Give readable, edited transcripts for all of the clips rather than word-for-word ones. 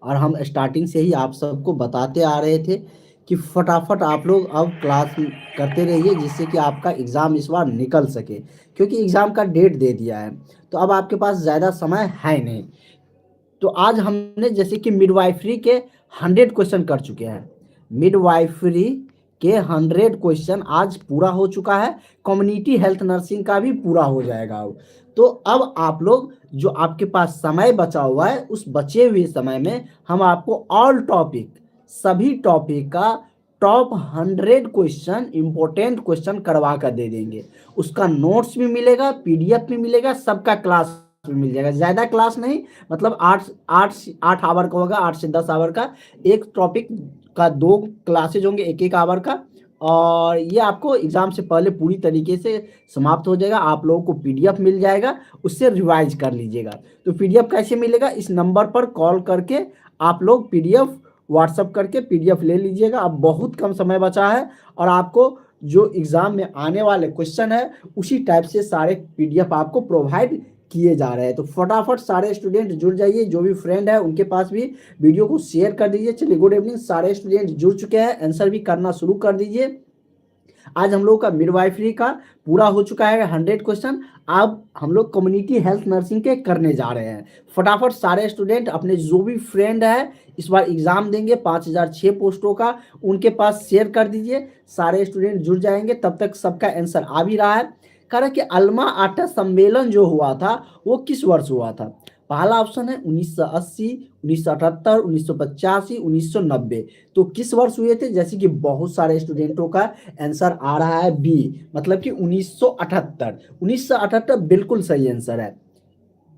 और हम स्टार्टिंग से ही आप सबको बताते आ रहे थे कि फटाफट आप लोग अब क्लास करते रहिए, जिससे कि आपका एग्ज़ाम इस बार निकल सके, क्योंकि एग्ज़ाम का डेट दे दिया है। तो अब आपके पास ज़्यादा समय है नहीं। तो आज हमने जैसे कि मिडवाइफरी के 100 क्वेश्चन कर चुके हैं। मिडवाइफरी के 100 क्वेश्चन आज पूरा हो चुका है। कम्युनिटी हेल्थ नर्सिंग का भी पूरा हो जाएगा अब। तो अब आप लोग जो आपके पास समय बचा हुआ है, उस बचे हुए समय में हम आपको ऑल टॉपिक, सभी टॉपिक का टॉप 100 क्वेश्चन, इंपॉर्टेंट क्वेश्चन करवा कर दे देंगे। उसका नोट्स भी मिलेगा, पीडीएफ भी मिलेगा, सबका क्लास भी मिल जाएगा। ज़्यादा क्लास नहीं, मतलब 8 आवर का होगा, 8 से 10 आवर का। एक टॉपिक का 2 क्लासेज होंगे, एक आवर का। और ये आपको एग्जाम से पहले पूरी तरीके से समाप्त हो जाएगा। आप लोगों को पीडीएफ मिल जाएगा, उससे रिवाइज कर लीजिएगा। तो पीडीएफ कैसे मिलेगा? इस नंबर पर कॉल करके आप लोग पीडीएफ व्हाट्सअप करके पीडीएफ ले लीजिएगा। अब बहुत कम समय बचा है और आपको जो एग्जाम में आने वाले क्वेश्चन है उसी टाइप से सारे पीडीएफ आपको प्रोवाइड किए जा रहे हैं। तो फटाफट सारे स्टूडेंट जुड़ जाइए, जो भी फ्रेंड है उनके पास भी वीडियो को शेयर कर दीजिए। चलिए, गुड इवनिंग। सारे स्टूडेंट जुड़ चुके हैं, आंसर भी करना शुरू कर दीजिए। आज हम लोग का मिडवाइफरी का पूरा हो चुका है 100 क्वेश्चन। अब हम लोग कम्युनिटी हेल्थ नर्सिंग के करने जा रहे हैं। फटाफट सारे स्टूडेंट अपने जो भी फ्रेंड है इस बार एग्जाम देंगे 5006 पोस्टों का, उनके पास शेयर कर दीजिए। सारे स्टूडेंट जुड़ जाएंगे, तब तक सबका आंसर आ भी रहा है। कारण कि अल्मा आटा सम्मेलन जो हुआ था वो किस वर्ष हुआ था? पहला ऑप्शन है 1980, 1978, 1985, 1990। तो किस वर्ष हुए थे? जैसे कि बहुत सारे स्टूडेंटों का आंसर आ रहा है बी, मतलब कि 1978। 1978 बिल्कुल सही आंसर है,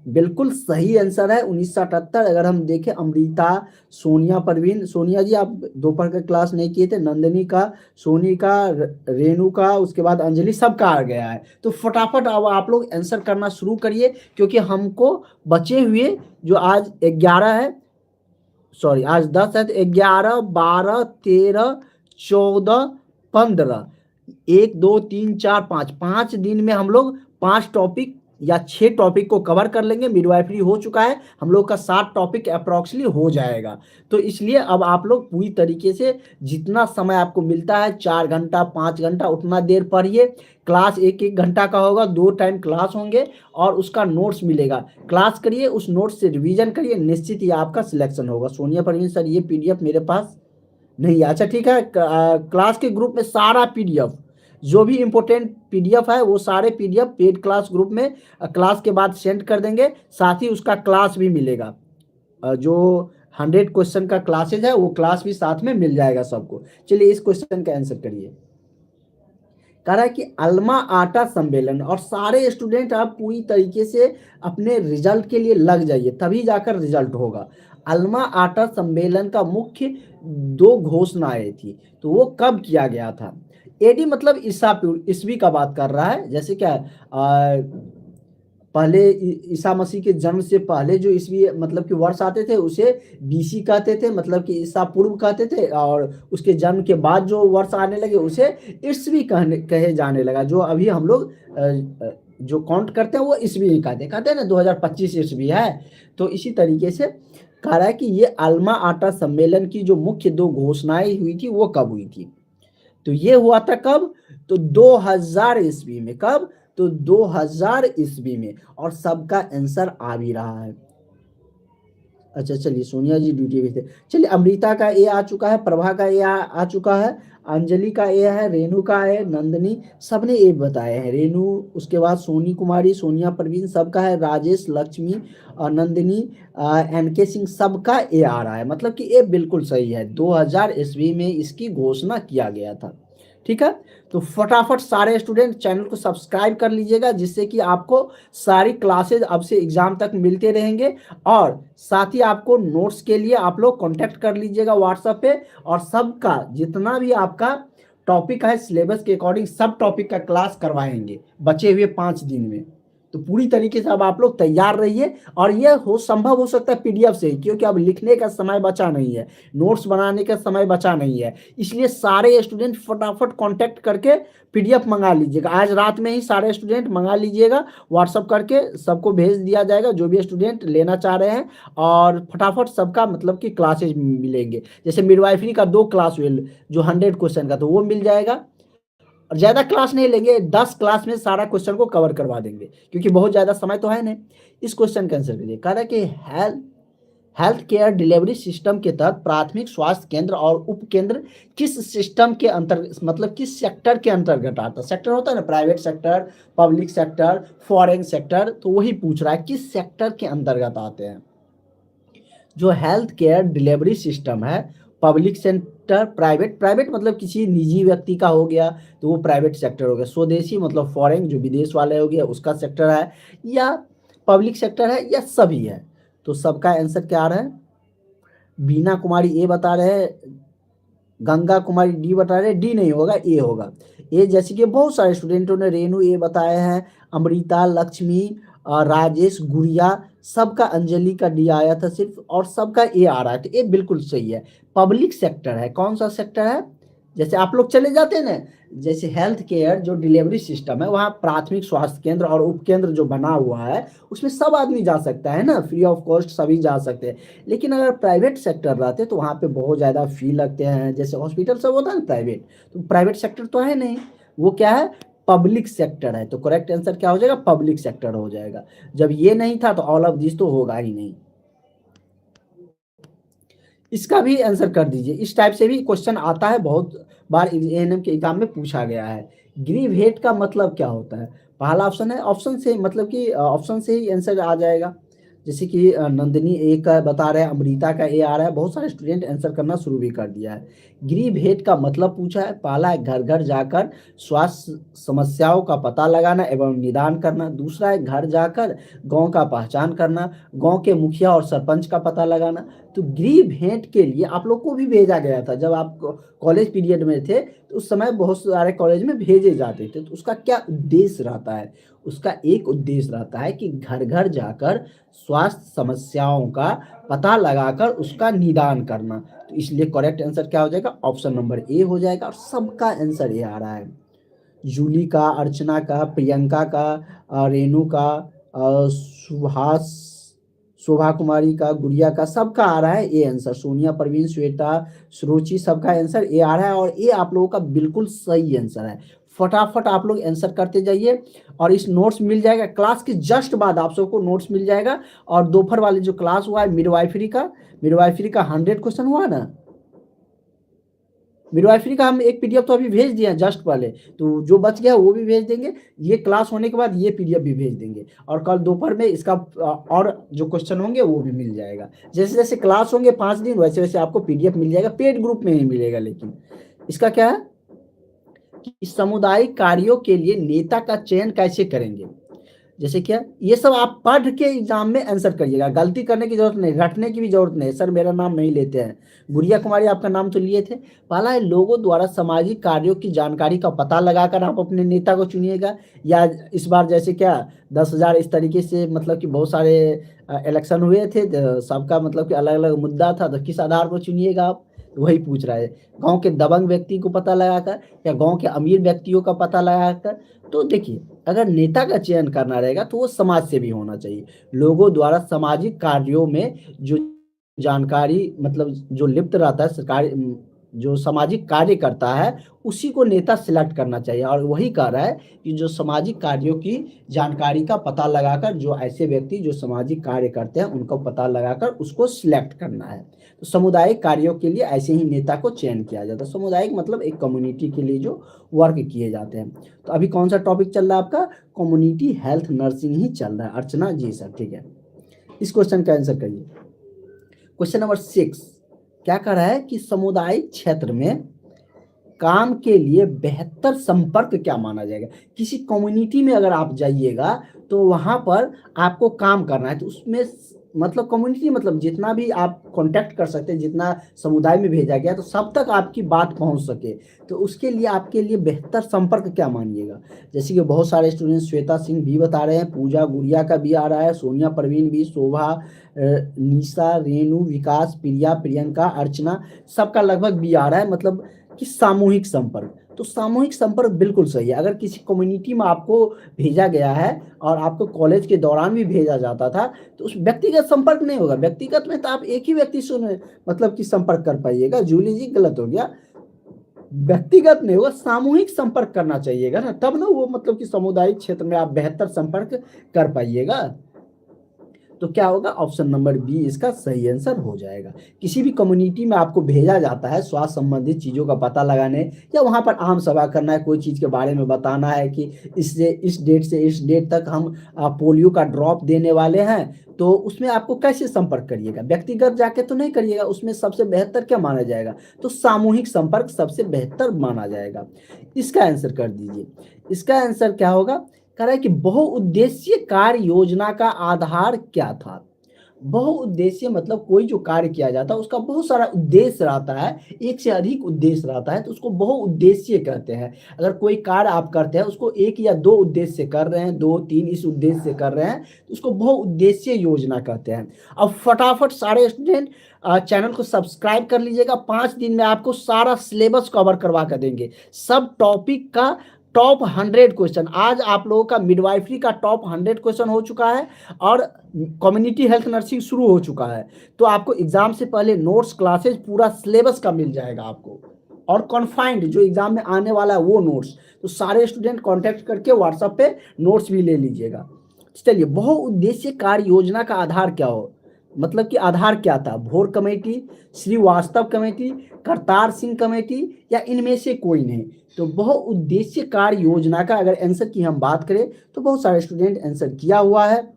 बिल्कुल सही आंसर है 1978। अगर हम देखें, अमृता, सोनिया, परवीन, सोनिया जी आप दोपहर का क्लास नहीं किए थे, नंदनी का, सोनी का, रेणु का, उसके बाद अंजलि, सबका आ गया है। तो फटाफट अब आप लोग आंसर करना शुरू करिए, क्योंकि हमको बचे हुए जो आज 11 है, सॉरी आज 10 है, तो 11, 12, 13, 14, 15, 1, 2, 3, 4, 5, 5 दिन में हम लोग 5 टॉपिक या 6 टॉपिक को कवर कर लेंगे। मिडवाइफरी हो चुका है, हम लोग का 7 टॉपिक अप्रोक्सली हो जाएगा। तो इसलिए अब आप लोग पूरी तरीके से जितना समय आपको मिलता है, 4 घंटा 5 घंटा, उतना देर पढ़िए। क्लास 1-1 घंटा का होगा, 2 टाइम क्लास होंगे और उसका नोट्स मिलेगा। क्लास करिए, उस नोट्स से रिवीजन करिए, निश्चित ही आपका सिलेक्शन होगा। सोनिया, परवीन सर, ये पीडीएफ मेरे पास नहीं है। अच्छा ठीक है, क्लास के ग्रुप में सारा पीडीएफ, जो भी इंपॉर्टेंट पीडीएफ है वो सारे पीडीएफ पेड क्लास ग्रुप में क्लास के बाद सेंड कर देंगे। साथ ही उसका क्लास भी मिलेगा। जो 100 क्वेश्चन का क्लासेज है वो क्लास भी साथ में मिल जाएगा सबको। चलिए, इस क्वेश्चन का आंसर करिए। कह रहा है कि अल्मा आटा सम्मेलन, और सारे स्टूडेंट आप पूरी तरीके से अपने रिजल्ट के लिए लग जाइए, तभी जाकर रिजल्ट होगा। अल्मा आटा सम्मेलन का मुख्य 2 घोषणाएं थी, तो वो कब किया गया था? एडी मतलब ईसवी का बात कर रहा है। जैसे क्या पहले ईसा मसीह के जन्म से पहले जो ईस्वी मतलब कि वर्ष आते थे उसे बीसी कहते थे, मतलब कि ईसा पूर्व कहते थे। और उसके जन्म के बाद जो वर्ष आने लगे उसे ईस्वी कहे जाने लगा। जो अभी हम लोग जो काउंट करते हैं वो ईस्वी कहते हैं ना, 2025 ईस्वी है। तो इसी तरीके से कह रहा है कि ये अल्मा आटा सम्मेलन की जो मुख्य 2 घोषणाएं हुई थी वो कब हुई थी? तो ये हुआ था कब? तो 2000 ईस्वी में। कब? तो 2000 ईस्वी में। और सबका आंसर आ भी रहा है। अच्छा चलिए, सोनिया जी ड्यूटी पे थे। चलिए, अमृता का ए आ चुका है, प्रभा का ए आ चुका है, अंजलि का ए है, रेणु का है, नंदनी, सबने ए बताए हैं। रेणु, उसके बाद सोनी कुमारी, सोनिया, प्रवीण, सबका है। राजेश, लक्ष्मी, नंदिनी, एनके सिंह, सबका ए आ रहा है, मतलब कि ए बिल्कुल सही है। 2000 ईस्वी में इसकी घोषणा किया गया था। ठीक है, तो फटाफट सारे स्टूडेंट चैनल को सब्सक्राइब कर लीजिएगा, जिससे कि आपको सारी क्लासेज अब से एग्जाम तक मिलते रहेंगे। और साथ ही आपको नोट्स के लिए आप लोग कांटेक्ट कर लीजिएगा व्हाट्सएप पे। और सबका जितना भी आपका टॉपिक है सिलेबस के अकॉर्डिंग सब टॉपिक का क्लास करवाएंगे बचे हुए 5 दिन में। तो पूरी तरीके से अब आप लोग तैयार रहिए और ये संभव हो सकता है पीडीएफ से ही, क्योंकि अब लिखने का समय बचा नहीं है, नोट्स बनाने का समय बचा नहीं है। इसलिए सारे स्टूडेंट फटाफट कांटेक्ट करके पीडीएफ मंगा लीजिएगा, आज रात में ही सारे स्टूडेंट मंगा लीजिएगा, व्हाट्सअप करके सबको भेज दिया जाएगा जो भी स्टूडेंट लेना चाह रहे हैं। और फटाफट सबका मतलब कि क्लासेज मिलेंगे, जैसे मिडवाइफरी का 2 क्लास हुए जो 100 क्वेश्चन का, तो वो मिल जाएगा। और ज़्यादा क्लास नहीं लेंगे, 10 क्लास में सारा क्वेश्चन को कवर करवा देंगे, क्योंकि बहुत ज़्यादा समय तो है नहीं। इस क्वेश्चन का आंसर करिए। कह रहा है कि हेल्थ केयर डिलीवरी सिस्टम के तहत प्राथमिक स्वास्थ्य केंद्र और उपकेंद्र किस सिस्टम के अंतर्गत, मतलब किस सेक्टर के अंतर्गत आता है? सेक्टर होता है ना, private sector, public sector, foreign sector, तो वही पूछ रहा है किस सेक्टर के अंतर्गत आते हैं। जो हेल्थ केयर डिलीवरी सिस्टम है, पब्लिक सेक्टर, प्राइवेट मतलब किसी निजी व्यक्ति का हो गया तो वो प्राइवेट सेक्टर हो गया, स्वदेशी मतलब फॉरेन जो विदेश वाले हो गया उसका सेक्टर है, या पब्लिक सेक्टर है, या सभी है। तो सबका आंसर क्या आ रहा है? बीना कुमारी ए बता रहे हैं, गंगा कुमारी डी बता रहे हैं, डी नहीं होगा, ए होगा। ए जैसे कि बहुत सारे स्टूडेंटों ने रेनू ए बताए हैं, अमृता, लक्ष्मी, राजेश, गुड़िया, सबका अंजलि का डी आया था सिर्फ, और सबका ए आ रहा है, तो ये बिल्कुल सही है। पब्लिक सेक्टर है, कौन सा सेक्टर है? जैसे आप लोग चले जाते हैं ना, जैसे हेल्थ केयर जो डिलीवरी सिस्टम है, वहाँ प्राथमिक स्वास्थ्य केंद्र और उपकेंद्र जो बना हुआ है उसमें सब आदमी जा सकता है ना, फ्री ऑफ कॉस्ट सभी जा सकते हैं। लेकिन अगर प्राइवेट सेक्टर रहते तो वहाँ पे बहुत ज़्यादा फी लगते हैं, जैसे हॉस्पिटल सब होता है ना प्राइवेट, तो प्राइवेट सेक्टर तो है नहीं, वो क्या है? पब्लिक सेक्टर है। तो करेक्ट आंसर क्या हो जाएगा? पब्लिक सेक्टर हो जाएगा। जब ये नहीं था तो ऑल ऑफ दिस तो होगा ही नहीं। इसका भी आंसर कर दीजिए। इस टाइप से भी क्वेश्चन आता है, बहुत बार एएनएम के एग्जाम में पूछा गया है। ग्रीव हेड का मतलब क्या होता है? पहला ऑप्शन है, ऑप्शन से मतलब कि ऑप्शन से ही आंसर आ जाएगा। जैसे कि नंदिनी ए का बता रहे हैं, अमृता का ए आ रहा है, बहुत सारे स्टूडेंट आंसर करना शुरू भी कर दिया है। ग्रीव हेड का मतलब पूछा है, पहला है घर घर जाकर स्वास्थ्य समस्याओं का पता लगाना एवं निदान करना, दूसरा है घर जाकर गांव का पहचान करना, गांव के मुखिया और सरपंच का पता लगाना। तो ग्रीव भेंट के लिए आप लोग को भी भेजा गया था, जब आप कॉलेज पीरियड में थे तो उस समय बहुत सारे कॉलेज में भेजे जाते थे। तो उसका क्या उद्देश्य रहता है? उसका एक उद्देश्य रहता है कि घर घर जाकर स्वास्थ्य समस्याओं का पता लगाकर उसका निदान करना। तो इसलिए करेक्ट आंसर क्या हो जाएगा? ऑप्शन नंबर ए हो जाएगा, और सबका आंसर ए आ रहा है। जूली का, अर्चना का, प्रियंका का, रेनू का, सुभाष, शोभा कुमारी का, गुड़िया का, सबका आ रहा है ए आंसर। सोनिया, प्रवीण, श्वेता, सुरुचि, सबका आंसर ए आ रहा है, और ये आप लोगों का बिल्कुल सही आंसर है। फटाफट आप लोग आंसर करते जाइए, और इस नोट्स मिल जाएगा क्लास के जस्ट बाद, आप सबको नोट्स मिल जाएगा। और दोपहर वाले जो क्लास हुआ है मिडवाइफरी का 100 क्वेश्चन हुआ ना, मिडवाइफरी का हम एक पीडीएफ तो अभी भेज दिया जस्ट पहले, तो जो बच गया वो भी भेज देंगे। ये क्लास होने के बाद ये पीडीएफ भी भेज देंगे, और कल दोपहर में इसका और जो क्वेश्चन होंगे वो भी मिल जाएगा। जैसे जैसे क्लास होंगे 5 दिन, वैसे वैसे आपको पीडीएफ मिल जाएगा, पेड ग्रुप में ही मिलेगा। लेकिन इसका क्या है कि सामुदायिक कार्यों के लिए नेता का चयन कैसे करेंगे? जैसे क्या, ये सब आप पढ़ के एग्जाम में आंसर करिएगा, गलती करने की जरूरत नहीं, रटने की भी जरूरत नहीं। सर मेरा नाम नहीं लेते हैं, गुड़िया कुमारी आपका नाम तो लिए थे। पहला है, लोगों द्वारा सामाजिक कार्यों की जानकारी का पता लगाकर आप अपने नेता को चुनिएगा। या इस बार जैसे क्या 10,000 इस तरीके से, मतलब कि बहुत सारे इलेक्शन हुए थे, सबका मतलब कि अलग अलग मुद्दा था, तो किस आधार पर चुनिएगा आप? वही पूछ रहा है। गांव के दबंग व्यक्ति को पता लगाकर, या गांव के अमीर व्यक्तियों का पता लगाकर। तो देखिए, अगर नेता का चयन करना रहेगा तो वो समाज से भी होना चाहिए। लोगों द्वारा सामाजिक कार्यों में जो जानकारी, मतलब जो लिप्त रहता है, सरकारी जो सामाजिक कार्य करता है, उसी को नेता सिलेक्ट करना चाहिए। और वही कह रहा है कि जो सामाजिक कार्यों की जानकारी का पता लगाकर, जो ऐसे व्यक्ति जो सामाजिक कार्य करते हैं उनको पता लगाकर उसको सिलेक्ट करना है। तो सामुदायिक कार्यों के लिए ऐसे ही नेता को चयन किया जाता है। सामुदायिक मतलब एक कम्युनिटी के लिए जो वर्क किए जाते हैं। तो अभी कौन सा टॉपिक चल रहा है आपका? कम्युनिटी हेल्थ नर्सिंग ही चल रहा है। अर्चना जी सर, ठीक है। इस क्वेश्चन का आंसर करिए। क्वेश्चन नंबर 6 क्या कर रहा है कि सामुदायिक क्षेत्र में काम के लिए बेहतर संपर्क क्या माना जाएगा? किसी कम्युनिटी में अगर आप जाइएगा तो वहां पर आपको काम करना है, तो उसमें मतलब कम्युनिटी मतलब जितना भी आप कांटेक्ट कर सकते हैं, जितना समुदाय में भेजा गया तो सब तक आपकी बात पहुंच सके। तो उसके लिए आपके लिए बेहतर संपर्क क्या मानिएगा? जैसे कि बहुत सारे स्टूडेंट श्वेता सिंह भी बता रहे हैं, पूजा गुड़िया का भी आ रहा है, सोनिया परवीन भी, शोभा, निशा, रेणु, विकास, प्रिया, प्रियंका, अर्चना, सबका लगभग भी आ रहा है, मतलब कि सामूहिक संपर्क। तो सामूहिक संपर्क बिल्कुल सही है। अगर किसी कम्युनिटी में आपको भेजा गया है और आपको कॉलेज के दौरान भी भेजा जाता था, तो उस व्यक्तिगत संपर्क नहीं होगा। व्यक्तिगत में तो आप एक ही व्यक्ति से मतलब कि संपर्क कर पाइएगा। जूली जी गलत हो गया, व्यक्तिगत नहीं होगा, सामूहिक संपर्क करना चाहिएगा ना, तब ना वो मतलब कि सामुदायिक क्षेत्र में आप बेहतर संपर्क कर पाइएगा। तो क्या होगा, ऑप्शन नंबर बी इसका सही आंसर हो जाएगा। किसी भी कम्युनिटी में आपको भेजा जाता है स्वास्थ्य संबंधित चीज़ों का पता लगाने, या वहाँ पर आम सभा करना है, कोई चीज़ के बारे में बताना है कि इससे इस डेट से इस डेट तक हम पोलियो का ड्रॉप देने वाले हैं, तो उसमें आपको कैसे संपर्क करिएगा? व्यक्तिगत जाके तो नहीं करिएगा। उसमें सबसे बेहतर क्या माना जाएगा? तो सामूहिक संपर्क सबसे बेहतर माना जाएगा। इसका आंसर कर दीजिए। इसका आंसर क्या होगा? कह रहा है कि बहुउद्देशीय कार्य योजना का आधार क्या था? बहुउद्देशीय मतलब कोई जो कार्य किया जाता है उसका बहुत सारा उद्देश्य रहता है, एक से अधिक उद्देश्य रहता है, तो उसको बहुउद्देशीय कहते हैं। अगर कोई कार्य आप करते हैं उसको एक या दो उद्देश्य से कर रहे हैं, दो तीन इस उद्देश्य से कर रहे हैं, तो उसको बहुउद्देशीय योजना कहते हैं। अब फटाफट सारे स्टूडेंट चैनल को सब्सक्राइब कर लीजिएगा। 5 दिन में आपको सारा सिलेबस कवर करवा कर देंगे, सब टॉपिक का टॉप 100 क्वेश्चन। आज आप लोगों का मिडवाइफरी का टॉप 100 क्वेश्चन हो चुका है और कम्युनिटी हेल्थ नर्सिंग शुरू हो चुका है। तो आपको एग्जाम से पहले नोट्स, क्लासेज, पूरा सिलेबस का मिल जाएगा आपको, और कॉन्फाइंड जो एग्जाम में आने वाला है वो नोट्स। तो सारे स्टूडेंट कांटेक्ट करके व्हाट्सएप पे नोट्स भी ले लीजिएगा। चलिए, बहुउद्देशीय कार्य योजना का आधार क्या हो, मतलब कि आधार क्या था? Bhore committee, Shrivastava committee, Kartar Singh committee, या इनमें से कोई नहीं? तो बहुउद्देशीय कार्य योजना का अगर आंसर की हम बात करें तो बहुत सारे स्टूडेंट आंसर किया हुआ है।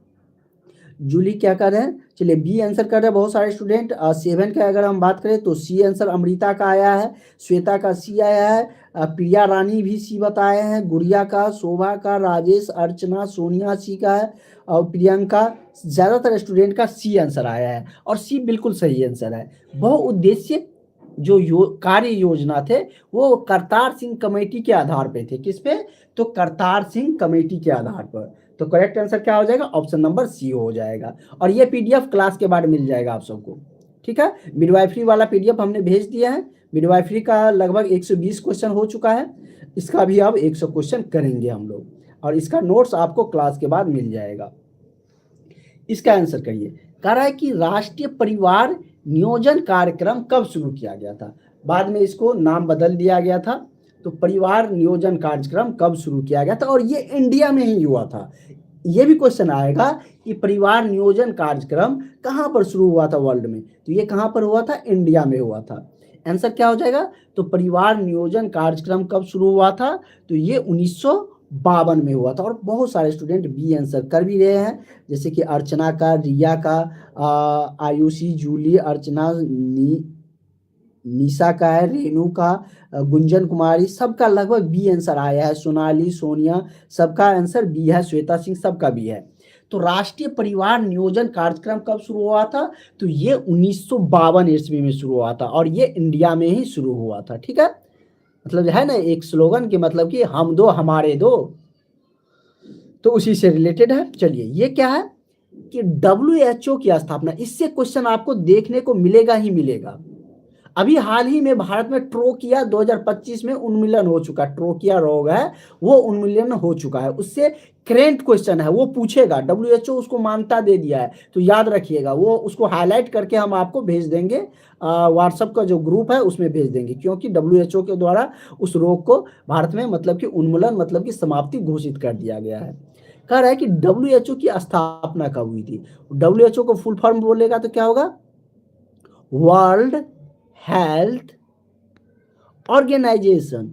जूली क्या कर रहे हैं? चलिए बी आंसर कर रहे हैं बहुत सारे स्टूडेंट। 7 का अगर हम बात करें तो सी आंसर अमृता का आया है, श्वेता का सी आया है, प्रिया रानी भी सी बताए हैं, गुड़िया का, शोभा का, राजेश, अर्चना, सोनिया सी का है, और प्रियंका, ज़्यादातर स्टूडेंट का सी आंसर आया है, और सी बिल्कुल सही आंसर है। बहुउद्देशीय जो कार्य योजना थे वो करतार सिंह कमेटी के आधार पे थे। किस पे? तो करतार सिंह कमेटी के आधार पर। तो करेक्ट आंसर क्या हो जाएगा? ऑप्शन नंबर सी हो जाएगा। और ये पीडीएफ क्लास के बाद मिल जाएगा आप सबको, ठीक है? मिडवाइफरी वाला पीडीएफ हमने भेज दिया है। मिडवाइफरी का लगभग 120 क्वेश्चन हो चुका है, इसका भी अब 100 क्वेश्चन करेंगे हम लोग, और इसका नोट्स आपको क्लास के बाद मिल जाएगा। इसका आंसर करिए। कह रहा है कि राष्ट्रीय परिवार नियोजन कार्यक्रम कब शुरू किया गया था? बाद में इसको नाम बदल दिया गया था। तो परिवार नियोजन कार्यक्रम कब शुरू किया गया था, और ये इंडिया में ही हुआ था। ये भी क्वेश्चन आएगा कि परिवार नियोजन कार्यक्रम कहाँ पर शुरू हुआ था वर्ल्ड में? तो ये कहाँ पर हुआ था? इंडिया में हुआ था। आंसर क्या हो जाएगा? तो परिवार नियोजन कार्यक्रम कब शुरू हुआ था? तो ये 1952 में हुआ था। और बहुत सारे स्टूडेंट बी आंसर कर भी रहे हैं, जैसे कि अर्चना का, रिया का, आयुषी, जूली, अर्चना, निशा का है, रेणु का, गुंजन कुमारी, सबका लगभग बी आंसर आया है। सोनाली, सोनिया, सबका आंसर बी है। श्वेता सिंह, सबका बी है। तो राष्ट्रीय परिवार नियोजन कार्यक्रम कब शुरू हुआ था? तो ये 1952 ईस्वी में शुरू हुआ था, और ये इंडिया में ही शुरू हुआ था, ठीक है? मतलब है ना एक स्लोगन के मतलब कि हम दो हमारे दो, तो उसी से रिलेटेड है। चलिए, ये क्या है कि WHO की स्थापना, इससे क्वेश्चन आपको देखने को मिलेगा ही मिलेगा। अभी हाल ही में भारत में ट्रोकिया 2025 में उन्मूलन हो चुका है। ट्रोकिया रोग है वो उन्मूलन हो चुका है, उससे करेंट क्वेश्चन है, वो पूछेगा। WHO उसको मान्यता दे दिया है, तो याद रखिएगा, वो उसको हाईलाइट करके हम आपको भेज देंगे, व्हाट्सएप का जो ग्रुप है उसमें भेज देंगे, क्योंकि WHO के द्वारा उस रोग को भारत में मतलब कि उन्मूलन मतलब कि समाप्ति घोषित कर दिया गया है। कह रहा है कि WHO की स्थापना कब हुई थी? WHO को फुल फॉर्म बोलेगा तो क्या होगा? World health organisation,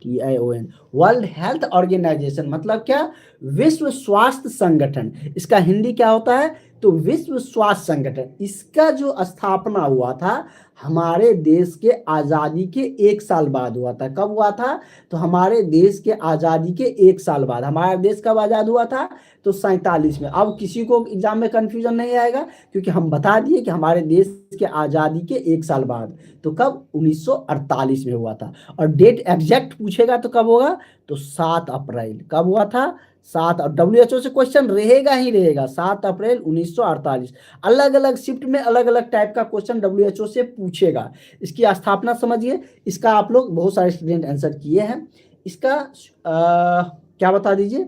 TION, world health organisation मतलब क्या? विश्व स्वास्थ्य संगठन। इसका हिंदी क्या होता है? तो विश्व स्वास्थ्य संगठन। इसका जो स्थापना हुआ था हमारे देश के आज़ादी के 1 साल बाद हुआ था। कब हुआ था? तो हमारे देश के आज़ादी के 1 साल बाद। हमारा देश कब आज़ाद हुआ था? तो 47 में। अब किसी को एग्जाम में कंफ्यूजन नहीं आएगा क्योंकि हम बता दिए कि हमारे देश के आज़ादी के 1 साल बाद। तो कब? 1948 में हुआ था। और डेट एग्जैक्ट पूछेगा तो कब होगा? तो 7 अप्रैल। कब हुआ था? 7। और डब्ल्यूएचओ से क्वेश्चन रहेगा ही रहेगा। 7 अप्रैल 1948। अलग अलग शिफ्ट में अलग अलग टाइप का क्वेश्चन डब्ल्यूएचओ से पूछेगा। इसकी स्थापना समझिए। इसका आप लोग बहुत सारे स्टूडेंट आंसर किए हैं। इसका क्या बता दीजिए?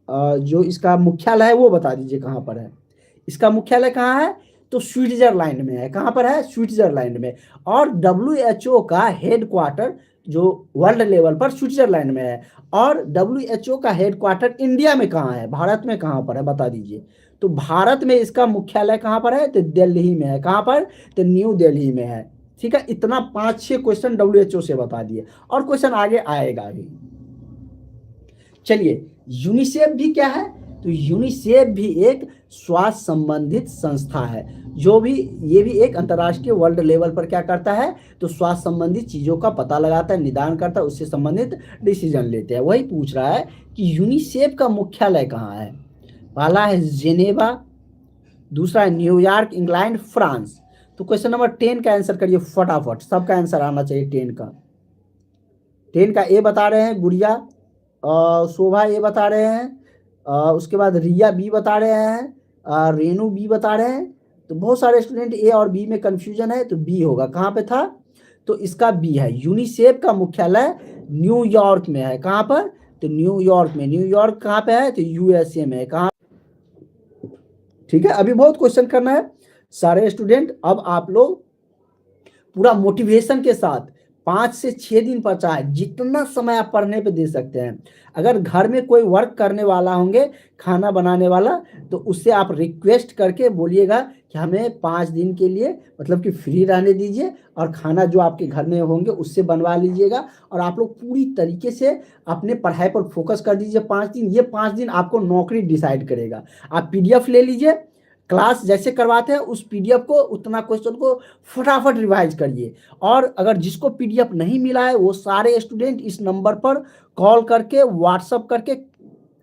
जो इसका मुख्यालय है वो बता दीजिए कहाँ पर है? इसका मुख्यालय कहाँ है? तो स्विट्जरलैंड में है। कहाँ पर है? स्विट्जरलैंड में। और डब्ल्यूएचओ का हेडक्वार्टर जो वर्ल्ड लेवल पर स्विट्जरलैंड में है। और डब्ल्यूएचओ का हेडक्वार्टर इंडिया में कहाँ है? भारत में कहाँ पर है बता दीजिए? तो भारत में इसका मुख्यालय कहाँ पर है? तो दिल्ली में है। कहाँ पर? तो न्यू दिल्ली में है। ठीक है, इतना 5-6 क्वेश्चन डब्ल्यूएचओ से बता दिए और क्वेश्चन आगे आएगा अभी। चलिए, यूनिसेफ भी क्या है? तो यूनिसेफ भी एक स्वास्थ्य संबंधित संस्था है। जो भी ये भी एक अंतर्राष्ट्रीय वर्ल्ड लेवल पर क्या करता है? तो स्वास्थ्य संबंधित चीजों का पता लगाता है, निदान करता है, उससे संबंधित डिसीजन लेते हैं। वही पूछ रहा है कि यूनिसेफ का मुख्यालय कहाँ है? पहला है जेनेवा, दूसरा है न्यूयॉर्क इंग्लैंड फ्रांस। तो क्वेश्चन नंबर 10 का आंसर करिए फटाफट, सबका आंसर आना चाहिए 10 का। 10 का ए बता रहे हैं गुड़िया, शोभा ए बता रहे हैं, उसके बाद रिया बी बता रहे हैं, रेनू बी बता रहे हैं। तो बहुत सारे स्टूडेंट ए और बी में कंफ्यूजन है, तो बी होगा। कहाँ पे था? तो इसका बी है। यूनिसेफ का मुख्यालय न्यूयॉर्क में है। कहाँ पर? तो न्यूयॉर्क में। न्यूयॉर्क कहाँ पे है? तो यूएसए में है। कहाँ? ठीक है, अभी बहुत क्वेश्चन करना है सारे स्टूडेंट। अब आप लोग पूरा मोटिवेशन के साथ 5 से 6 दिन बचा है, जितना समय आप पढ़ने पे दे सकते हैं। अगर घर में कोई वर्क करने वाला होंगे, खाना बनाने वाला, तो उससे आप रिक्वेस्ट करके बोलिएगा कि हमें 5 दिन के लिए मतलब कि फ्री रहने दीजिए और खाना जो आपके घर में होंगे उससे बनवा लीजिएगा। और आप लोग पूरी तरीके से अपने पढ़ाई पर फोकस कर दीजिए 5 दिन। ये 5 दिन आपको नौकरी डिसाइड करेगा। आप पीडीएफ ले लीजिए, क्लास जैसे करवाते हैं उस पीडीएफ को, उतना क्वेश्चन को फटाफट रिवाइज करिए। और अगर जिसको पीडीएफ नहीं मिला है वो सारे स्टूडेंट इस नंबर पर कॉल करके व्हाट्सअप करके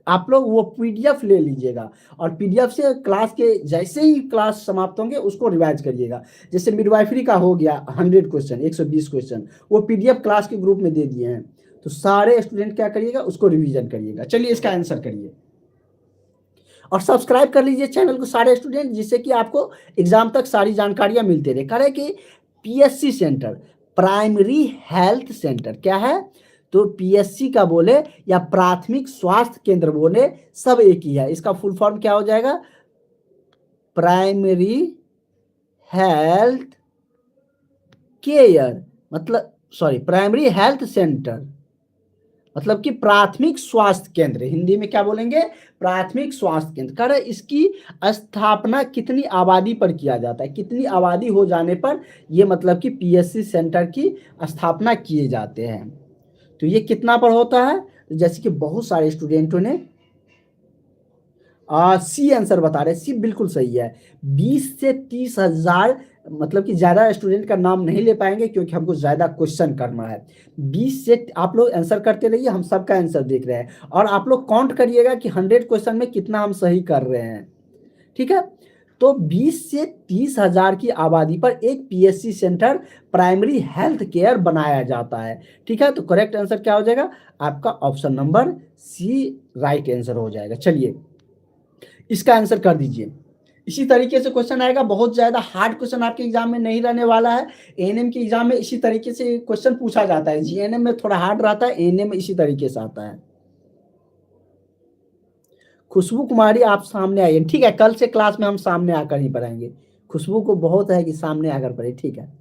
आप लोग वो पीडीएफ ले लीजिएगा। और पीडीएफ से क्लास के जैसे ही क्लास समाप्त होंगे उसको रिवाइज करिएगा। जैसे मिडवाइफरी का हो गया 100 क्वेश्चन, 120 क्वेश्चन, वो पीडीएफ क्लास के ग्रुप में दे दिए हैं। तो सारे स्टूडेंट क्या करिएगा? उसको रिविजन करिएगा। चलिए इसका आंसर करिए और सब्सक्राइब कर लीजिए चैनल को सारे स्टूडेंट, जिससे कि आपको एग्जाम तक सारी जानकारियां मिलते रहे। करें कि PSC centre, primary health centre क्या है? तो पीएससी का बोले या प्राथमिक स्वास्थ्य केंद्र बोले, सब एक ही है। इसका फुल फॉर्म क्या हो जाएगा? प्राइमरी हेल्थ केयर मतलब प्राइमरी हेल्थ सेंटर मतलब कि प्राथमिक स्वास्थ्य केंद्र। हिंदी में क्या बोलेंगे? प्राथमिक स्वास्थ्य केंद्र। कर इसकी स्थापना कितनी आबादी पर किया जाता है? कितनी आबादी हो जाने पर ये मतलब कि पीएससी सेंटर की स्थापना किए जाते हैं? तो ये कितना पर होता है? तो जैसे कि बहुत सारे स्टूडेंटों ने सी आंसर बता रहे हैं। सी बिल्कुल सही है। 20 से 30 हजार मतलब कि ज्यादा स्टूडेंट का नाम नहीं ले पाएंगे क्योंकि हमको ज्यादा क्वेश्चन करना है। 20 से आप लोग आंसर करते रहिए, हम सबका आंसर देख रहे हैं। और आप लोग काउंट करिएगा कि 100 क्वेश्चन में कितना हम सही कर रहे हैं। ठीक है, तो 20 से 30 हजार की आबादी पर एक PSC centre primary health care बनाया जाता है। ठीक है, तो करेक्ट आंसर क्या हो जाएगा? आपका option number C right answer हो जाएगा। चलिए इसका आंसर कर दीजिए। इसी तरीके से क्वेश्चन आएगा। बहुत ज्यादा हार्ड क्वेश्चन आपके एग्जाम में नहीं रहने वाला है। एएनएम के एग्जाम में इसी तरीके से क्वेश्चन पूछा जाता है। जीएनएम में थोड़ा हार्ड रहता है, एएनएम में इसी तरीके से आता है। खुशबू कुमारी आप सामने आइए। ठीक है, कल से क्लास में हम सामने आकर ही पढ़ाएंगे। खुशबू को बहुत है कि सामने आकर पढ़े। ठीक है,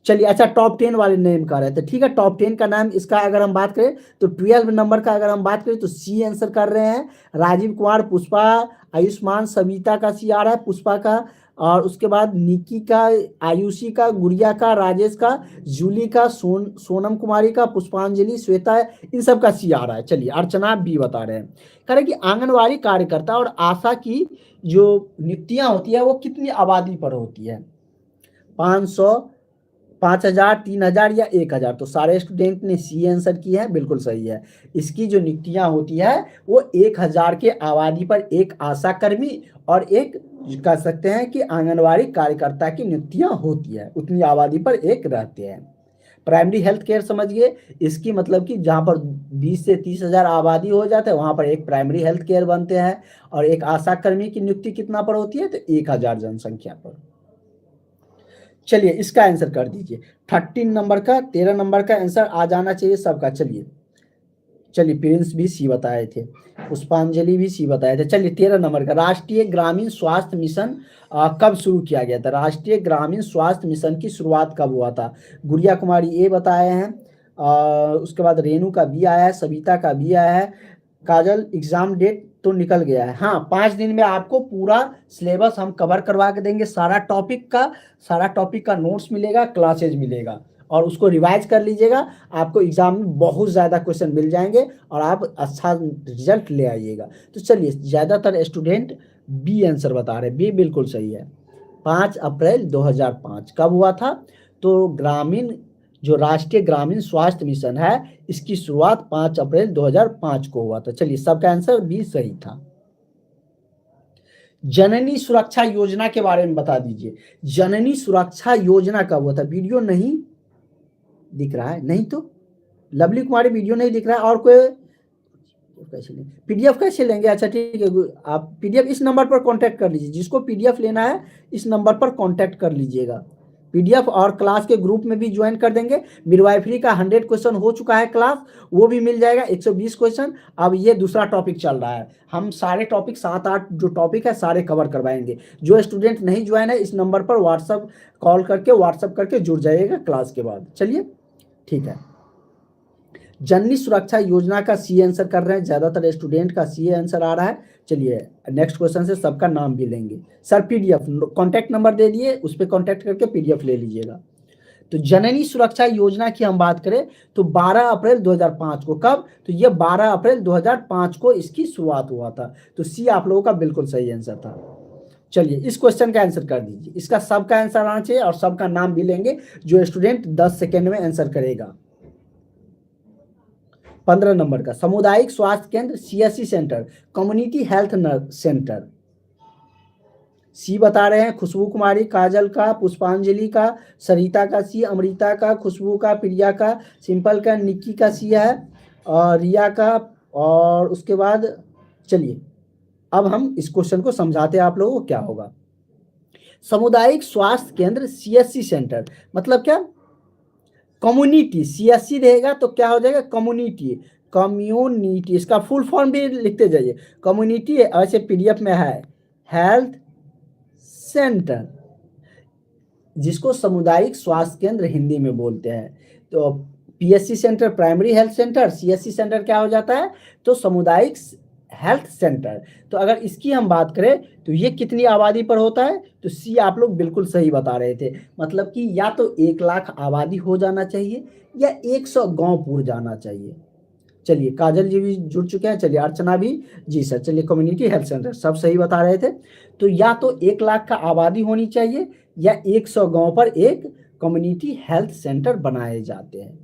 चलिए अच्छा, टॉप 10 वाले नेम का रहे थे, ठीक है। टॉप 10 का नाम इसका अगर हम बात करें तो 12 नंबर का अगर हम बात करें तो सी आंसर कर रहे हैं। राजीव कुमार, पुष्पा, आयुष्मान, सविता का सी आ रहा है, पुष्पा का, और उसके बाद निकी का, आयुषी का, गुड़िया का, राजेश का, जूली का, सोनम कुमारी का, पुष्पांजलि, श्वेता, इन सब का सी आ रहा है। चलिए अर्चना भी बता रहे हैं, कह रहे कि आंगनवाड़ी कार्यकर्ता और आशा की जो नियुक्तियां होती है वो कितनी आबादी पर होती है? 500, 5000, 3000 या 1000? तो सारे स्टूडेंट ने सी आंसर किया है, बिल्कुल सही है। इसकी जो नियुक्तियां होती है वो 1000 के आबादी पर एक आशा कर्मी और एक कह सकते हैं कि आंगनवाड़ी कार्यकर्ता की नियुक्तियां होती है, उतनी आबादी पर एक रहते हैं। प्राइमरी हेल्थ केयर समझिए, इसकी मतलब कि जहाँ पर 20 से 30,000 आबादी हो जाता है वहां पर एक प्राइमरी हेल्थ केयर बनते हैं, और एक आशा कर्मी की नियुक्ति कितना पर होती है? तो 1000 जनसंख्या पर। चलिए इसका आंसर कर दीजिए। 13 नंबर का, 13 नंबर का आंसर आ जाना चाहिए सबका। चलिए चलिए, प्रिंस भी सी बताए थे, पुष्पांजलि भी सी बताए थे। चलिए 13 नंबर का, राष्ट्रीय ग्रामीण स्वास्थ्य मिशन कब शुरू किया गया था? राष्ट्रीय ग्रामीण स्वास्थ्य मिशन की शुरुआत कब हुआ था? गुड़िया कुमारी ए बताए हैं, उसके बाद रेणु का बी आया है, सविता का बी आया है, काजल एग्जाम डेट तो निकल गया है। हाँ, 5 दिन में आपको पूरा सिलेबस हम कवर करवा के देंगे, सारा टॉपिक का नोट्स मिलेगा, क्लासेज मिलेगा, और उसको रिवाइज कर लीजिएगा। आपको एग्जाम में बहुत ज़्यादा क्वेश्चन मिल जाएंगे और आप अच्छा रिजल्ट ले आइएगा। तो चलिए, ज़्यादातर स्टूडेंट बी आंसर बता रहे हैं, बी बिल्कुल सही है। 5 अप्रैल 2005 कब हुआ था? तो ग्रामीण जो राष्ट्रीय ग्रामीण स्वास्थ्य मिशन है इसकी शुरुआत 5 अप्रैल 2005 को हुआ था। चलिए सबका आंसर बी सही था। जननी सुरक्षा योजना के बारे में बता दीजिए। जननी सुरक्षा योजना कब हुआ था? वीडियो नहीं दिख रहा है? नहीं तो लवली कुमारी वीडियो नहीं दिख रहा है, और कोई कैसे लेंगे? पीडीएफ कैसे लेंगे? अच्छा ठीक है, आप पीडीएफ इस नंबर पर कांटेक्ट कर लीजिए, जिसको पीडीएफ लेना है इस नंबर पर कांटेक्ट कर लीजिएगा। पीडीएफ और क्लास के ग्रुप में भी ज्वाइन कर देंगे। मिडवाइफरी का 100 क्वेश्चन हो चुका है क्लास, वो भी मिल जाएगा, 120 क्वेश्चन। अब ये दूसरा टॉपिक चल रहा है, हम सारे टॉपिक 7-8 जो टॉपिक है सारे कवर करवाएंगे। जो स्टूडेंट नहीं ज्वाइन है इस नंबर पर व्हाट्सअप कॉल करके व्हाट्सअप करके जुड़ जाइएगा क्लास के बाद। चलिए ठीक है, जननी सुरक्षा योजना का सी आंसर कर रहे हैं, ज्यादातर स्टूडेंट का सी आंसर आ रहा है। चलिए नेक्स्ट क्वेश्चन से सबका नाम भी लेंगे। सर पीडीएफ कांटेक्ट नंबर दे दिए, उस पर कांटेक्ट करके पीडीएफ ले लीजिएगा। तो जननी सुरक्षा योजना की हम बात करें तो 12 अप्रैल 2005 को, कब? तो ये 12 अप्रैल 2005 को इसकी शुरुआत हुआ था। तो सी आप लोगों का बिल्कुल सही आंसर था। चलिए इस क्वेश्चन का आंसर कर दीजिए, इसका सबका आंसर आना चाहिए और सबका नाम भी लेंगे जो स्टूडेंट 10 सेकेंड में आंसर करेगा। 15 नंबर का, सामुदायिक स्वास्थ्य केंद्र, CSC centre, community health centre. सी बता रहे हैं खुशबू कुमारी, काजल का, पुष्पांजलि का, सरिता का सी, अमृता का, खुशबू का, प्रिया का, सिंपल का, निक्की का सी है, और रिया का, और उसके बाद चलिए अब हम इस क्वेश्चन को समझाते हैं आप लोगों को क्या होगा। सामुदायिक स्वास्थ्य केंद्र सीएससी सेंटर मतलब क्या? कम्युनिटी, सीएससी रहेगा तो क्या हो जाएगा? कम्युनिटी, कम्युनिटी इसका फुल फॉर्म भी लिखते जाइए। कम्युनिटी ऐसे पीडीएफ में है, हेल्थ सेंटर, जिसको सामुदायिक स्वास्थ्य केंद्र हिंदी में बोलते हैं। तो PSC centre primary health centre, CSC centre क्या हो जाता है? तो सामुदायिक हेल्थ सेंटर। तो अगर इसकी हम बात करें तो ये कितनी आबादी पर होता है? तो सी आप लोग बिल्कुल सही बता रहे थे, मतलब कि या तो 1 लाख आबादी हो जाना चाहिए या 100 गांव पूर जाना चाहिए। चलिए काजल जी भी जुड़ चुके हैं, चलिए अर्चना भी, जी सर। चलिए कम्युनिटी हेल्थ सेंटर सब सही बता रहे थे। तो या तो 1 लाख का आबादी होनी चाहिए या 100 गांव पर एक कम्युनिटी हेल्थ सेंटर बनाए जाते हैं।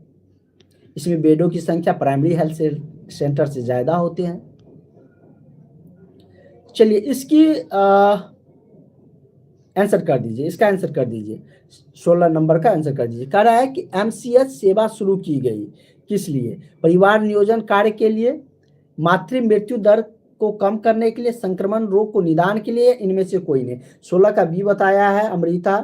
इसमें बेडों की संख्या प्राइमरी हेल्थ सेंटर से ज़्यादा होते हैं। चलिए इसकी आंसर कर दीजिए, इसका आंसर कर दीजिए, 16 नंबर का आंसर कर दीजिए। कह रहा है कि एमसीएच सेवा शुरू की गई किस लिए? परिवार नियोजन कार्य के लिए, मातृ मृत्यु दर को कम करने के लिए, संक्रमण रोग को निदान के लिए, इनमें से कोई नहीं। 16 का बी बताया है अमृता,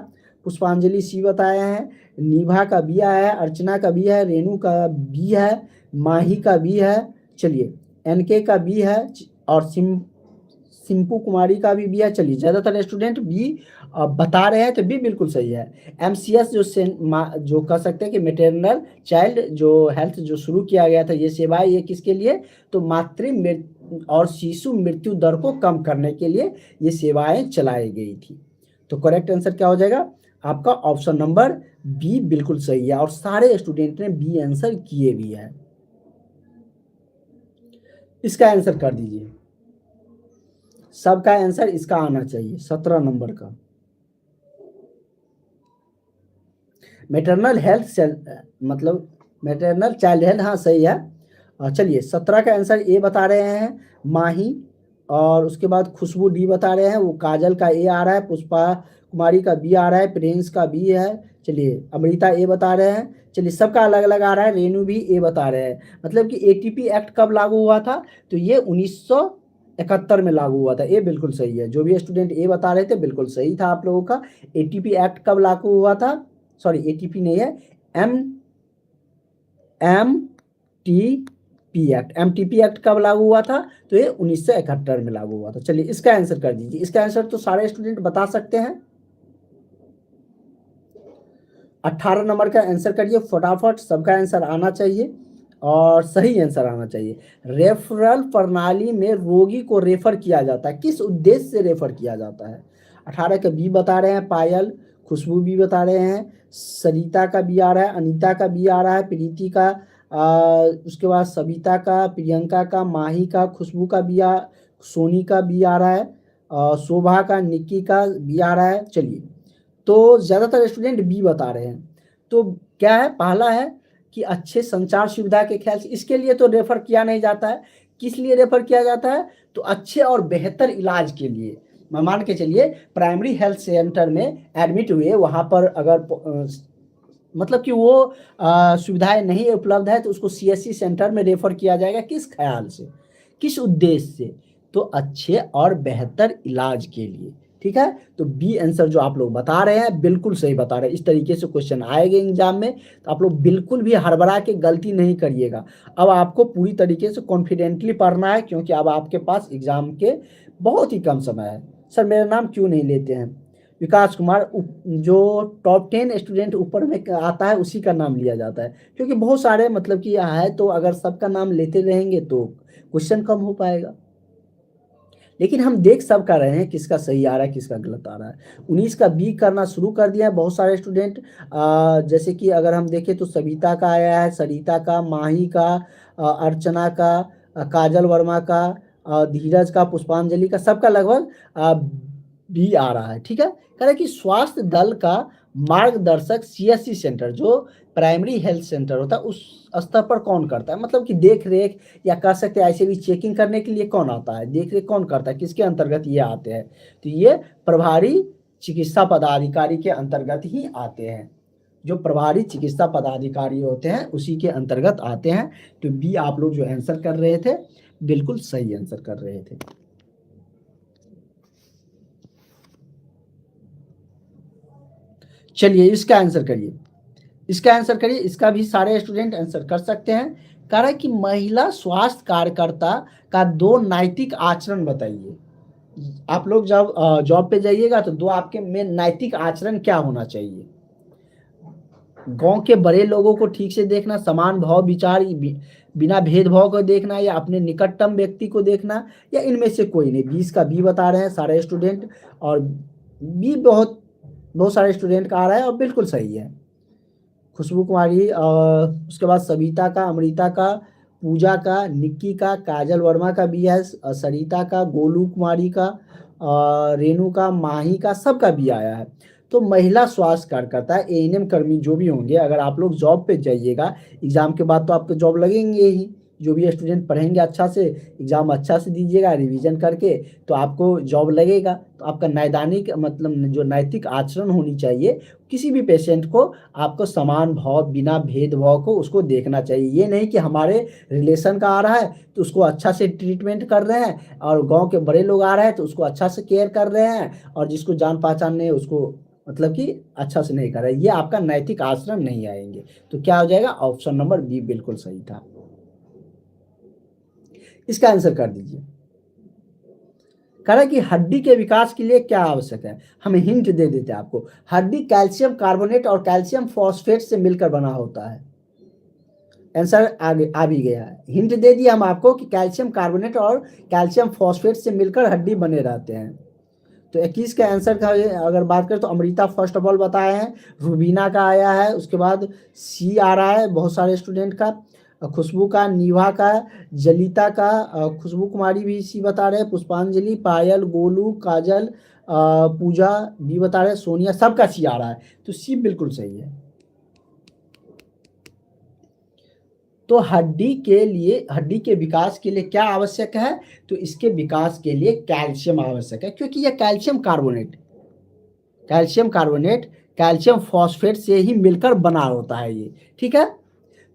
पुष्पांजलि सी बताया है, निभा का बी आया है, अर्चना का बी है, रेणु का बी है, माही का बी है, चलिए एनके का बी है, और सिंपू कुमारी का भी बी है। चलिए, ज़्यादातर स्टूडेंट बी बता रहे हैं, तो बी बिल्कुल सही है। एमसीएस जो कह सकते हैं कि मैटरनल चाइल्ड जो हेल्थ जो शुरू किया गया था, ये सेवाएं ये किसके लिए, तो मातृ और शिशु मृत्यु दर को कम करने के लिए ये सेवाएं चलाई गई थी। तो करेक्ट आंसर क्या हो जाएगा आपका, ऑप्शन नंबर बी बिल्कुल सही है, और सारे स्टूडेंट ने बी आंसर किए भी है। इसका आंसर कर दीजिए, सबका आंसर इसका आना चाहिए 17 नंबर का। मैटरनल हेल्थ मतलब मैटरनल चाइल्ड हेल्थ, हाँ सही है। चलिए 17 का आंसर ए बता रहे हैं माही, और उसके बाद खुशबू डी बता रहे हैं, वो काजल का ए आ रहा है, पुष्पा कुमारी का बी आ रहा है, प्रिंस का बी है। चलिए अमृता ए बता रहे हैं। चलिए सबका अलग अलग आ रहा है, रेनू भी ए बता रहे हैं। मतलब कि एटीपी एक्ट कब लागू हुआ था, तो ये 1971 में लागू हुआ था। ये बिल्कुल सही है, जो भी स्टूडेंट ए बता रहे थे बिल्कुल सही था आप लोगों का। एटीपी एक्ट कब लागू हुआ था, सॉरी एटीपी नहीं है, M M T P act, MTP act कब लागू हुआ था, तो ये 1971 में लागू हुआ था। चलिए इसका आंसर कर दीजिए, इसका आंसर तो सारे स्टूडेंट बता सकते हैं। 18 नंबर का आंसर करिए फटाफट, सबका आंसर आना चाहिए और सही आंसर आना चाहिए। रेफरल प्रणाली में रोगी को रेफर किया जाता है, किस उद्देश्य से रेफर किया जाता है। 18 का बी बता रहे हैं पायल, खुशबू भी बता रहे हैं, सरिता का बी आ रहा है, अनीता का बी आ रहा है, प्रीति का उसके बाद सविता का, प्रियंका का, माही का, खुशबू का बी आ, सोनी का बी आ रहा है, शोभा का, निक्की का बी आ रहा है। चलिए तो ज़्यादातर स्टूडेंट बी बता रहे हैं। तो क्या है, पहला है कि अच्छे संचार सुविधा के ख्याल से, इसके लिए तो रेफर किया नहीं जाता है। किस लिए रेफर किया जाता है, तो अच्छे और बेहतर इलाज के लिए। मान के चलिए प्राइमरी हेल्थ सेंटर में एडमिट हुए, वहाँ पर अगर मतलब कि वो सुविधाएं नहीं उपलब्ध है, तो उसको सीएससी सेंटर में रेफर किया जाएगा। किस ख्याल से, किस उद्देश्य से, तो अच्छे और बेहतर इलाज के लिए। ठीक है, तो बी आंसर जो आप लोग बता रहे हैं बिल्कुल सही बता रहे हैं। इस तरीके से क्वेश्चन आएंगे एग्जाम में, तो आप लोग बिल्कुल भी हड़बड़ा के गलती नहीं करिएगा। अब आपको पूरी तरीके से कॉन्फिडेंटली पढ़ना है, क्योंकि अब आपके पास एग्जाम के बहुत ही कम समय है। सर मेरा नाम क्यों नहीं लेते हैं, विकास कुमार, जो टॉप 10 स्टूडेंट ऊपर में आता है उसी का नाम लिया जाता है, क्योंकि बहुत सारे मतलब कि है, तो अगर सबका नाम लेते रहेंगे तो क्वेश्चन कम हो पाएगा। लेकिन हम देख सब कर रहे हैं किसका सही आ रहा है किसका गलत आ रहा है। 19 का बी करना शुरू कर दिया है बहुत सारे स्टूडेंट। जैसे कि अगर हम देखें तो सविता का आया है, सरिता का, माही का, अर्चना का, काजल वर्मा का, धीरज का, पुष्पांजलि का, सबका लगभग बी आ रहा है। ठीक है, कह रहे कि स्वास्थ्य दल का मार्गदर्शक सीएससी सेंटर, जो प्राइमरी हेल्थ सेंटर होता है उस स्तर पर कौन करता है, मतलब कि देख रेख, या कह सकते हैं ऐसे भी चेकिंग करने के लिए कौन आता है, देख रेख कौन करता है, किसके अंतर्गत ये आते हैं, तो ये प्रभारी चिकित्सा पदाधिकारी के अंतर्गत ही आते हैं। जो प्रभारी चिकित्सा पदाधिकारी होते हैं उसी के अंतर्गत आते हैं। तो बी आप लोग जो आंसर कर रहे थे बिल्कुल सही आंसर कर रहे थे। चलिए इसका आंसर करिए, इसका आंसर करिए, इसका भी सारे स्टूडेंट आंसर कर सकते हैं। कह रहा है कि महिला स्वास्थ्य कार्यकर्ता का 2 नैतिक आचरण बताइए। आप लोग जब जॉब पे जाइएगा तो 2 आपके में नैतिक आचरण क्या होना चाहिए। गांव के बड़े लोगों को ठीक से देखना, समान भाव विचार बिना भेदभाव को देखना, या अपने निकटतम व्यक्ति को देखना, या इनमें से कोई नहीं। 20 का बी बता रहे हैं सारे स्टूडेंट, और बी बहुत बहुत सारे स्टूडेंट का आ रहा है और बिल्कुल सही है। खुशबू कुमारी, उसके बाद सविता का, अमृता का, पूजा का, निक्की का, काजल वर्मा का बी है, सरिता का, गोलू कुमारी का, रेणु का, माही का, सबका बी आया है। तो महिला स्वास्थ्य कार्यकर्ता, एएनएम कर्मी जो भी होंगे, अगर आप लोग जॉब पे जाइएगा एग्जाम के बाद, तो आपको जॉब लगेंगे ही। जो भी स्टूडेंट पढ़ेंगे अच्छा से, एग्जाम अच्छा से दीजिएगा रिवीजन करके, तो आपको जॉब लगेगा। तो आपका नैदानिक मतलब जो नैतिक आचरण होनी चाहिए, किसी भी पेशेंट को आपको समान भाव बिना भेदभाव को उसको देखना चाहिए। ये नहीं कि हमारे रिलेशन का आ रहा है तो उसको अच्छा से ट्रीटमेंट कर रहे हैं, और गांव के बड़े लोग आ रहे हैं तो उसको अच्छा से केयर कर रहे हैं, और जिसको जान पहचान नहीं उसको मतलब कि अच्छा से नहीं कर रहे हैं। ये आपका नैतिक आचरण नहीं आएंगे। तो क्या हो जाएगा, ऑप्शन नंबर बी बिल्कुल सही था। इसका आंसर कर दीजिए। कह रहा है कि हड्डी के विकास के लिए क्या आवश्यक है, हम हिंट दे देते हैं आपको। हड्डी कैल्शियम कार्बोनेट और कैल्शियम फॉस्फेट से मिलकर बना होता है। आंसर आगे आ भी गया है, हिंट दे दिया हम आपको कि कैल्शियम कार्बोनेट और कैल्शियम फॉस्फेट से मिलकर हड्डी बने रहते हैं। तो 21 का आंसर का अगर बात करें तो अमृता फर्स्ट ऑफ ऑल बताए हैं, रूबीना का आया है, उसके बाद सी आ रहा है बहुत सारे स्टूडेंट का, खुशबू का, नीवा का, जलिता का, खुशबू कुमारी भी सी बता रहे हैं, पुष्पांजलि, पायल, गोलू, काजल, पूजा भी बता रहे हैं, सोनिया, सबका सी आ रहा है, तो सी बिल्कुल सही है। तो हड्डी के लिए, हड्डी के विकास के लिए क्या आवश्यक है, तो इसके विकास के लिए कैल्शियम आवश्यक है, क्योंकि यह calcium carbonate, calcium carbonate calcium phosphate से ही मिलकर बना होता है ये, ठीक है।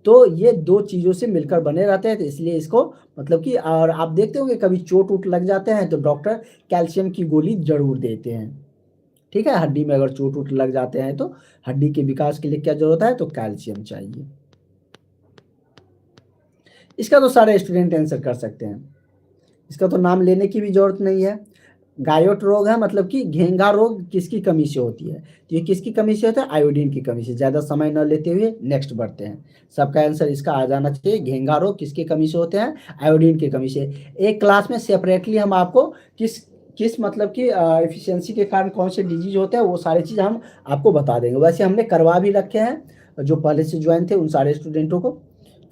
तो ये दो चीज़ों से मिलकर बने रहते हैं, तो इसलिए इसको मतलब कि, और आप देखते होंगे कभी चोट उट लग जाते हैं तो डॉक्टर कैल्शियम की गोली जरूर देते हैं, ठीक है। हड्डी में अगर चोट उट लग जाते हैं तो हड्डी के विकास के लिए क्या जरूरत है, तो कैल्शियम चाहिए। इसका तो सारे स्टूडेंट आंसर कर सकते हैं, इसका तो नाम लेने की भी जरूरत नहीं है। गायोट रोग है, मतलब कि घेंघा रोग किसकी कमी से होती है, तो ये किसकी कमी से होता है, आयोडीन की कमी से। ज़्यादा समय न लेते हुए नेक्स्ट बढ़ते हैं, सबका आंसर इसका आ जाना चाहिए। घेंघा रोग किसकी कमी से होते हैं, आयोडीन की कमी से। एक क्लास में सेपरेटली हम आपको किस किस मतलब कि एफिशिएंसी के कारण कौन से डिजीज होते हैं वो सारी चीज़ हम आपको बता देंगे। वैसे हमने करवा भी रखे हैं जो पहले से ज्वाइन थे उन सारे स्टूडेंटों को।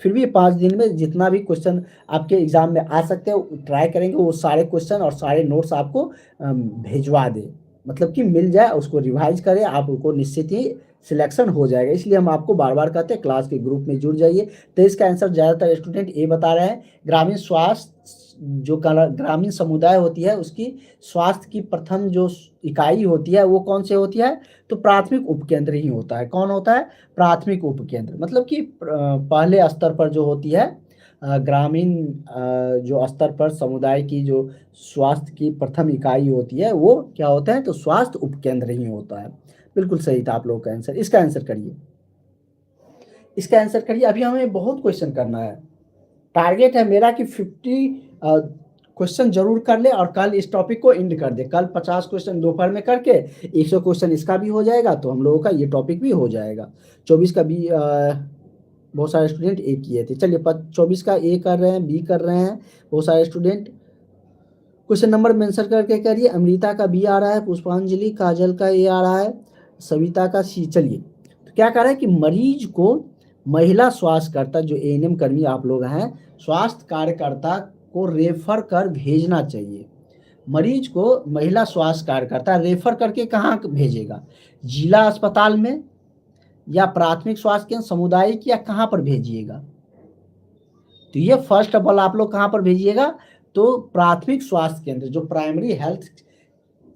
फिर भी 5 दिन में जितना भी क्वेश्चन आपके एग्जाम में आ सकते हैं ट्राई करेंगे वो सारे क्वेश्चन और सारे नोट्स आपको भेजवा दे, मतलब कि मिल जाए, उसको रिवाइज करें, आपको निश्चित ही सिलेक्शन हो जाएगा। इसलिए हम आपको बार बार कहते हैं क्लास के ग्रुप में जुड़ जाइए। तो इसका आंसर ज़्यादातर स्टूडेंट ए बता रहे हैं। ग्रामीण स्वास्थ्य, जो ग्रामीण समुदाय होती है उसकी स्वास्थ्य की प्रथम जो इकाई होती है वो कौन से होती है, तो प्राथमिक उपकेंद्र ही होता है। कौन होता है, प्राथमिक उपकेंद्र, मतलब कि पहले स्तर पर जो होती है ग्रामीण जो स्तर पर समुदाय की जो स्वास्थ्य की प्रथम इकाई होती है वो क्या होता है, तो स्वास्थ्य उपकेंद्र ही होता है। बिल्कुल सही था आप लोगों का आंसर। इसका आंसर करिए, इसका आंसर करिए। अभी हमें बहुत क्वेश्चन करना है, टारगेट है मेरा कि 50 क्वेश्चन जरूर कर ले और कल इस टॉपिक को एंड कर दे। कल 50 क्वेश्चन दोपहर में करके 100 क्वेश्चन इसका भी हो जाएगा, तो हम लोगों का ये टॉपिक भी हो जाएगा। 24 का भी बहुत सारे स्टूडेंट ए किए थे। चलिए 24 का ए कर रहे हैं, बी कर रहे हैं बहुत सारे स्टूडेंट। क्वेश्चन नंबर मेंशन करके करिए। अमृता का बी आ रहा है, पुष्पांजलि, काजल का ए आ रहा है, सविता का सी। चलिए तो क्या कह रहा है कि मरीज को महिला स्वास्थ्यकर्ता, जो एएनएम कर्मी आप लोग हैं, स्वास्थ्य कार्यकर्ता को रेफर कर भेजना चाहिए। मरीज को महिला स्वास्थ्य कार्यकर्ता रेफर करके कहाँ भेजेगा, जिला अस्पताल में या प्राथमिक स्वास्थ्य केंद्र, सामुदायिक, या कहाँ पर भेजिएगा। तो ये फर्स्ट ऑफ ऑल आप लोग कहाँ पर भेजिएगा, तो प्राथमिक स्वास्थ्य केंद्र, जो प्राइमरी हेल्थ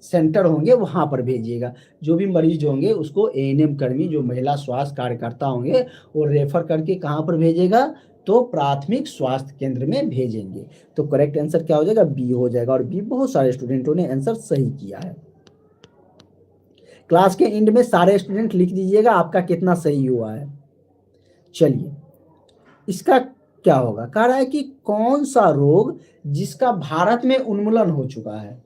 सेंटर होंगे वहाँ पर भेजिएगा। जो भी मरीज होंगे उसको एएनएम कर्मी, जो महिला स्वास्थ्य कार्यकर्ता होंगे, वो रेफर करके कहाँ पर भेजेगा, तो प्राथमिक स्वास्थ्य केंद्र में भेजेंगे। तो करेक्ट आंसर क्या हो जाएगा, बी हो जाएगा। और बी बहुत सारे स्टूडेंटों ने आंसर सही किया है। क्लास के एंड में सारे स्टूडेंट लिख दीजिएगा आपका कितना सही हुआ है। चलिए इसका क्या होगा, कह रहा है कि कौन सा रोग जिसका भारत में उन्मूलन हो चुका है,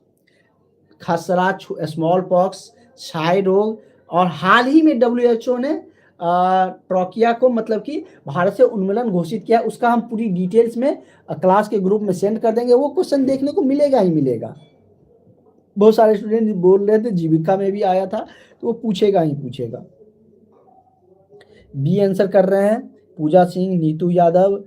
खसरा, स्मॉल पॉक्स, क्षय रोग, और हाल ही में डब्ल्यूएचओ ने ट्रोकिया को मतलब कि भारत से उन्मूलन घोषित किया। उसका हम पूरी डिटेल्स में क्लास के ग्रुप में सेंड कर देंगे। वो क्वेश्चन देखने को मिलेगा ही मिलेगा। बहुत सारे स्टूडेंट बोल रहे थे जीविका में भी आया था, तो वो पूछेगा ही पूछेगा। बी आंसर कर रहे हैं पूजा सिंह, नीतू यादव,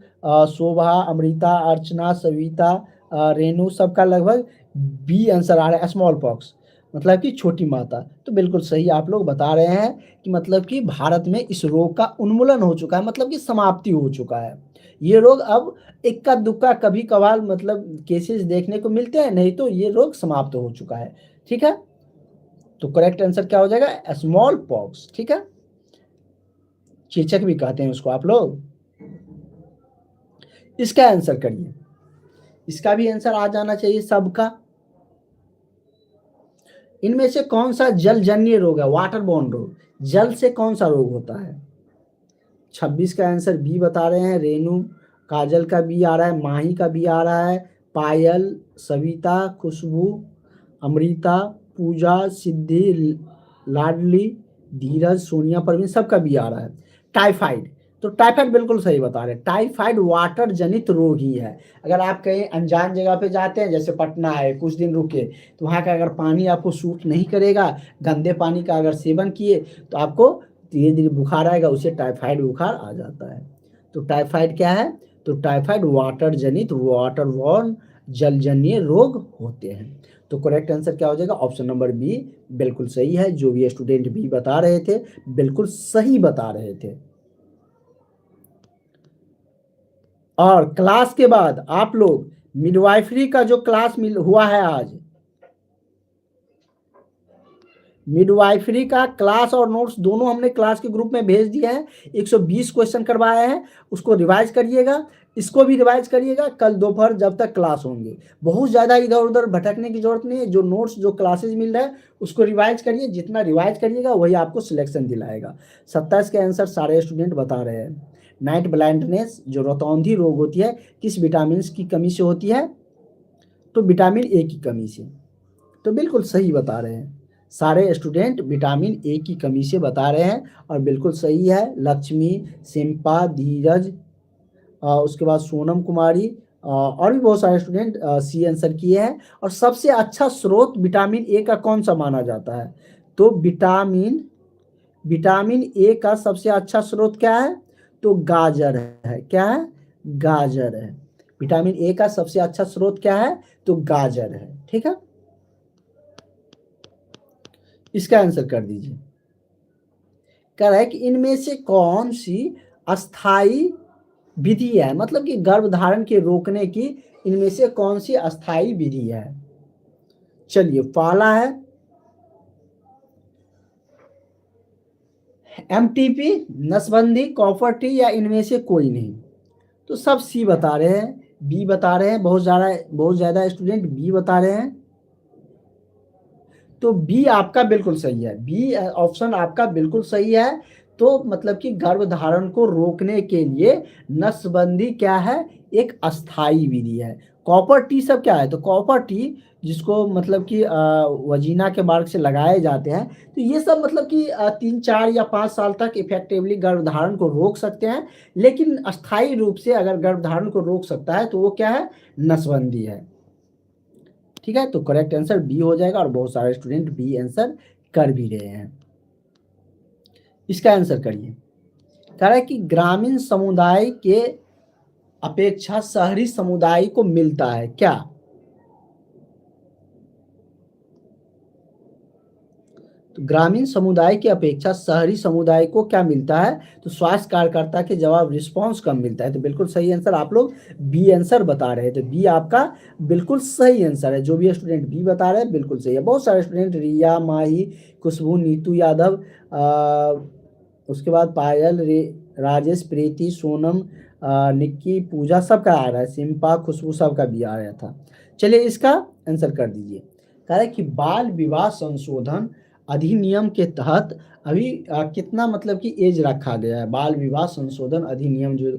शोभा, अमृता, अर्चना, सविता, रेनू, सबका लगभग बी आंसर आ रहा है, स्मॉल पॉक्स, मतलब कि छोटी माता। तो बिल्कुल सही आप लोग बता रहे हैं कि मतलब कि भारत में इस रोग का उन्मूलन हो चुका है, मतलब कि समाप्ति हो चुका है। ये रोग अब इक्का दुक्का कभी कभार मतलब केसेस देखने को मिलते हैं, नहीं तो ये रोग समाप्त हो चुका है, ठीक है। तो करेक्ट आंसर क्या हो जाएगा, स्मॉल पॉक्स, ठीक है। चेचक भी कहते हैं उसको आप लोग। इसका आंसर करिए, इसका भी आंसर आ जाना चाहिए सबका। इनमें से कौन सा जलजन्य रोग है, वाटर बोर्न रोग, जल से कौन सा रोग होता है। 26 का आंसर बी बता रहे हैं रेनू, काजल का बी आ रहा है, माही का बी आ रहा है, पायल, सविता, खुशबू, अमृता, पूजा, सिद्धि, लाडली, धीरज, सोनिया, परवीन, सबका बी आ रहा है। टाइफाइड, तो टाइफाइड बिल्कुल सही बता रहे हैं। टाइफाइड वाटर जनित रोग ही है। अगर आप कहीं अनजान जगह पे जाते हैं, जैसे पटना है, कुछ दिन रुके, तो वहाँ का अगर पानी आपको सूट नहीं करेगा, गंदे पानी का अगर सेवन किए, तो आपको धीरे धीरे बुखार आएगा, उसे टाइफाइड बुखार आ जाता है। तो टाइफाइड क्या है? तो टाइफाइड वाटर जनित, वाटरबॉर्न, जलजन्य रोग होते हैं। तो करेक्ट आंसर क्या हो जाएगा? ऑप्शन नंबर बी बिल्कुल सही है। जो भी स्टूडेंट बी बता रहे थे बिल्कुल सही बता रहे थे। और क्लास के बाद आप लोग मिडवाइफरी का जो क्लास मिल हुआ है आज, मिडवाइफरी का क्लास और नोट्स दोनों हमने क्लास के ग्रुप में भेज दिया है। 120 क्वेश्चन करवाए हैं, उसको रिवाइज करिएगा, इसको भी रिवाइज करिएगा कल दोपहर जब तक क्लास होंगे। बहुत ज़्यादा इधर उधर भटकने की जरूरत नहीं है। जो नोट्स जो क्लासेज मिल रहा है उसको रिवाइज करिए, जितना रिवाइज करिएगा वही आपको सिलेक्शन दिलाएगा। 27 के आंसर सारे स्टूडेंट बता रहे हैं। नाइट ब्लाइंडनेस जो रतौंधी रोग होती है किस विटामिन की कमी से होती है? तो विटामिन ए की कमी से। तो बिल्कुल सही बता रहे हैं सारे स्टूडेंट, विटामिन ए की कमी से बता रहे हैं और बिल्कुल सही है। लक्ष्मी, सिम्पा, धीरज, उसके बाद सोनम कुमारी और भी बहुत सारे स्टूडेंट सी आंसर किए हैं। और सबसे अच्छा स्रोत विटामिन ए का कौन सा माना जाता है? तो विटामिन ए का सबसे अच्छा स्रोत क्या है? तो गाजर है। क्या है? गाजर है। विटामिन ए का सबसे अच्छा स्रोत क्या है? तो गाजर है। ठीक है, इसका आंसर कर दीजिए। कह रहा है कि इनमें से कौन सी अस्थाई विधि है, मतलब कि गर्भधारण के रोकने की इनमें से कौन सी अस्थाई विधि है? चलिए, पहला है एमटीपी, नसबंदी, कॉपर टी, या इनमें से कोई नहीं। तो सब सी बता रहे हैं, बी बता रहे हैं, बहुत ज्यादा स्टूडेंट बी बता रहे हैं। तो बी आपका बिल्कुल सही है, बी ऑप्शन आपका बिल्कुल सही है। तो मतलब कि गर्भधारण को रोकने के लिए नसबंदी क्या है? एक अस्थाई विधि है। कॉपर टी सब क्या है? तो कॉपर टी जिसको मतलब कि वजीना के मार्ग से लगाए जाते हैं, तो ये सब मतलब कि 3, 4 या 5 साल तक इफेक्टिवली गर्भधारण को रोक सकते हैं। लेकिन अस्थाई रूप से अगर गर्भधारण को रोक सकता है तो वो क्या है? नसबंदी है। ठीक है, तो करेक्ट आंसर बी हो जाएगा और बहुत सारे स्टूडेंट बी आंसर कर भी रहे हैं। इसका आंसर करिए। कह रहा है कि ग्रामीण समुदाय के अपेक्षा शहरी समुदाय को मिलता है क्या? तो ग्रामीण समुदाय की अपेक्षा शहरी समुदाय को क्या मिलता है? तो स्वास्थ्य कार्यकर्ता के जवाब रिस्पांस कम मिलता है। तो बिल्कुल सही आंसर आप लोग बी आंसर बता रहे हैं। तो बी आपका बिल्कुल सही आंसर है। जो भी स्टूडेंट बी बता रहे हैं बिल्कुल सही है। बहुत सारे स्टूडेंट रिया, माही, खुशबू, नीतू यादव, उसके बाद पायल, राजेश, प्रीति, सोनम, निक्की, पूजा, सबका आ रहा है। सिम्पा, खुशबू, सबका भी आ रहा था। चलिए, इसका आंसर कर दीजिए। कह रहा है कि बाल विवाह संशोधन अधिनियम के तहत अभी कितना मतलब कि एज रखा गया है? बाल विवाह संशोधन अधिनियम जो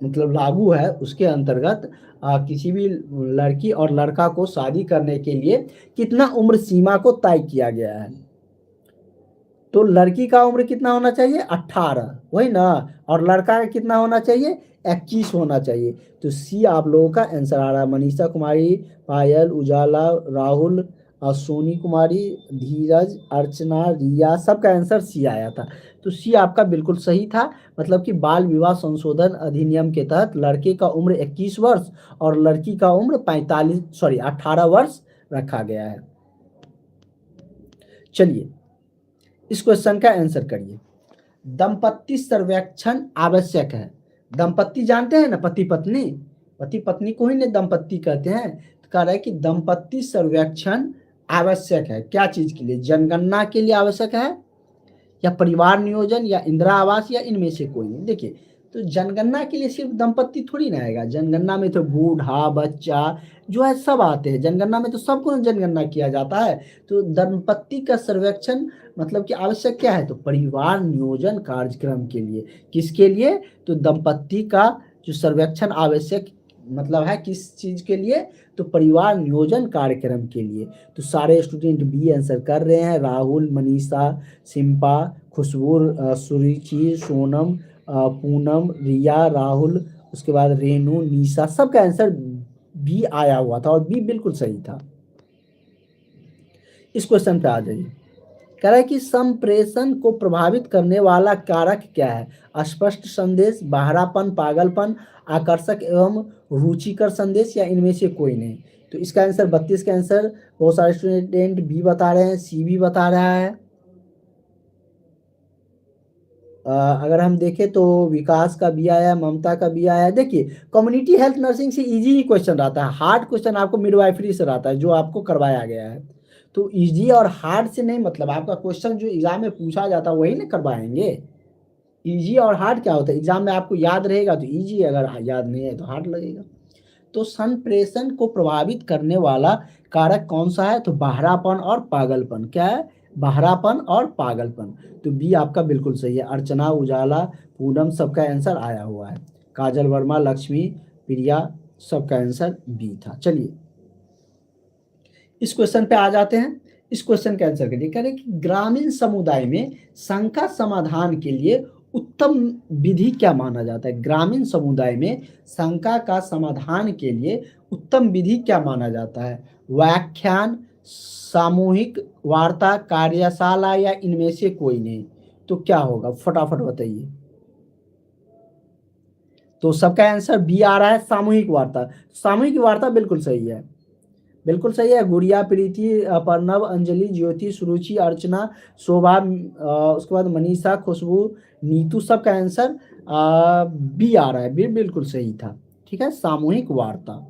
मतलब लागू है उसके अंतर्गत किसी भी लड़की और लड़का को शादी करने के लिए कितना उम्र सीमा को तय किया गया है? तो लड़की का उम्र कितना होना चाहिए? 18, वही ना। और लड़का का कितना होना चाहिए? 21 होना चाहिए। तो सी आप लोगों का आंसर आ रहा है। मनीषा कुमारी, पायल, उजाला, राहुल, सोनी कुमारी, धीरज, अर्चना, रिया, सबका आंसर सी आया था। तो सी आपका बिल्कुल सही था। मतलब कि बाल विवाह संशोधन अधिनियम के तहत लड़के का उम्र 21 वर्ष और लड़की का उम्र 18 वर्ष रखा गया है। चलिए, इस क्वेश्चन का आंसर करिए। दंपत्ति सर्वेक्षण आवश्यक है। दंपत्ति जानते हैं ना, पति पत्नी, पति पत्नी को ही ने दंपत्ति कहते हैं। तो कह रहा है कि दंपत्ति सर्वेक्षण आवश्यक है क्या चीज के लिए? जनगणना के लिए आवश्यक है, या परिवार नियोजन, या इंदिरा आवास, या इनमें से कोई नहीं। देखिए, तो जनगणना के लिए सिर्फ दंपत्ति थोड़ी ना आएगा। जनगणना में तो बूढ़ा, बच्चा जो है सब आते हैं। जनगणना में तो सबको जनगणना किया जाता है। तो दंपत्ति का सर्वेक्षण मतलब कि आवश्यक क्या है? तो परिवार नियोजन कार्यक्रम के लिए। किसके लिए? तो दंपत्ति का जो सर्वेक्षण आवश्यक मतलब है किस चीज के लिए, तो परिवार नियोजन कार्यक्रम के लिए। तो सारे स्टूडेंट बी आंसर कर रहे हैं, राहुल, मनीषा, सिम्पा, खुशबू, सुरुचि, सोनम, पूनम, रिया, राहुल, उसके बाद रेनू, निशा, सबका आंसर बी आया हुआ था और बी बिल्कुल सही था। इस क्वेश्चन पे आ जाइए। कह रहा है कि संप्रेषण को प्रभावित करने वाला कारक क्या है? अस्पष्ट संदेश, बहरापन, पागलपन, आकर्षक एवं रुचिकर संदेश, या इनमें से कोई नहीं। तो इसका आंसर 32 का आंसर बहुत सारे स्टूडेंट बी बता रहे हैं, सी भी बता रहा है। अगर हम देखें तो विकास का भी आया, ममता का भी आया। देखिए कम्युनिटी हेल्थ नर्सिंग से इजी ही क्वेश्चन रहता है, हार्ड क्वेश्चन आपको मिडवाइफरी से रहता है जो आपको करवाया गया है। तो इजी और हार्ड से नहीं मतलब, आपका क्वेश्चन जो एग्जाम में पूछा जाता है वही ना करवाएंगे। इजी और हार्ड क्या होता है, एग्जाम में आपको याद रहेगा तो इजी, अगर याद नहीं है तो हार्ड लगेगा। तो संप्रेषण को प्रभावित करने वाला कारक कौन सा है, तो बहरापन और पागलपन। क्या है, बहरापन और पागलपन। तो बी आपका बिल्कुल सही है। अर्चना, उजाला, पूनम, सबका आंसर आया हुआ है। काजल वर्मा, लक्ष्मी, प्रिया, सबका आंसर बी था। चलिए इस क्वेश्चन पे आ जाते हैं। इस क्वेश्चन का आंसर करिए। कह रहे कि ग्रामीण समुदाय में शंका समाधान के लिए उत्तम विधि क्या माना जाता है? ग्रामीण समुदाय में शंका का समाधान के लिए उत्तम विधि क्या माना जाता है? व्याख्यान, सामूहिक वार्ता, कार्यशाला, या इनमें से कोई नहीं। तो क्या होगा, फटाफट बताइए। तो सबका आंसर बी आ रहा है, सामूहिक वार्ता। सामूहिक वार्ता बिल्कुल सही है, बिल्कुल सही है। गुड़िया, प्रीति, प्रणव, अंजलि, ज्योति, सुरुचि, अर्चना, शोभा, उसके बाद मनीषा, खुशबू, नीतू, सबका आंसर बी आ रहा है, बी बिल्कुल सही था। ठीक है, सामूहिक वार्ता।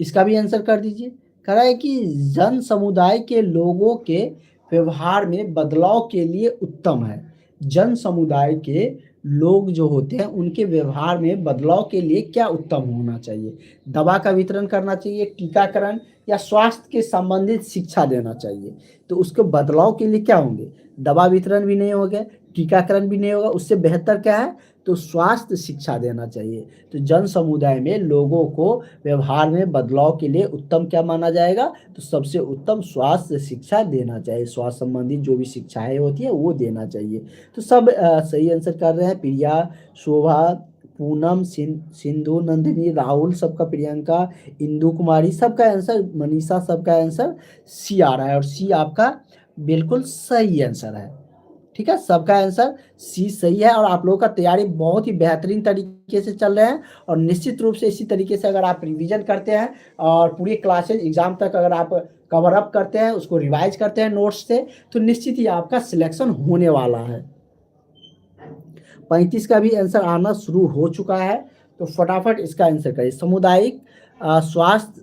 इसका भी आंसर कर दीजिए। कह रहा है कि जन समुदाय के लोगों के व्यवहार में बदलाव के लिए उत्तम है। जन समुदाय के लोग जो होते हैं उनके व्यवहार में बदलाव के लिए क्या उत्तम होना चाहिए? दवा का वितरण करना चाहिए, टीकाकरण, या स्वास्थ्य के संबंधित शिक्षा देना चाहिए। तो उसके बदलाव के लिए क्या होंगे? दवा वितरण भी नहीं होगा, टीकाकरण भी नहीं होगा, उससे बेहतर क्या है, तो स्वास्थ्य शिक्षा देना चाहिए। तो जन समुदाय में लोगों को व्यवहार में बदलाव के लिए उत्तम क्या माना जाएगा, तो सबसे उत्तम स्वास्थ्य शिक्षा देना चाहिए। स्वास्थ्य संबंधित जो भी शिक्षाएं होती है वो देना चाहिए। तो सब सही आंसर कर रहे हैं। प्रिया, शोभा, पूनम, सिंधु, नंदिनी, राहुल, सबका, प्रियंका, इंदु कुमारी, सबका आंसर, मनीषा, सबका आंसर सी आ रहा है, और सी आपका बिल्कुल सही आंसर है। ठीक है, सबका आंसर सी सही है। और आप लोगों का तैयारी बहुत ही बेहतरीन तरीके से चल रहे हैं, और निश्चित रूप से इसी तरीके से अगर आप रिवीजन करते हैं और पूरी क्लासेज एग्जाम तक अगर आप कवर अप करते हैं, उसको रिवाइज करते हैं नोट्स से, तो निश्चित ही आपका सिलेक्शन होने वाला है। 35 का भी आंसर आना शुरू हो चुका है, तो फटाफट इसका आंसर करिए। सामुदायिक स्वास्थ्य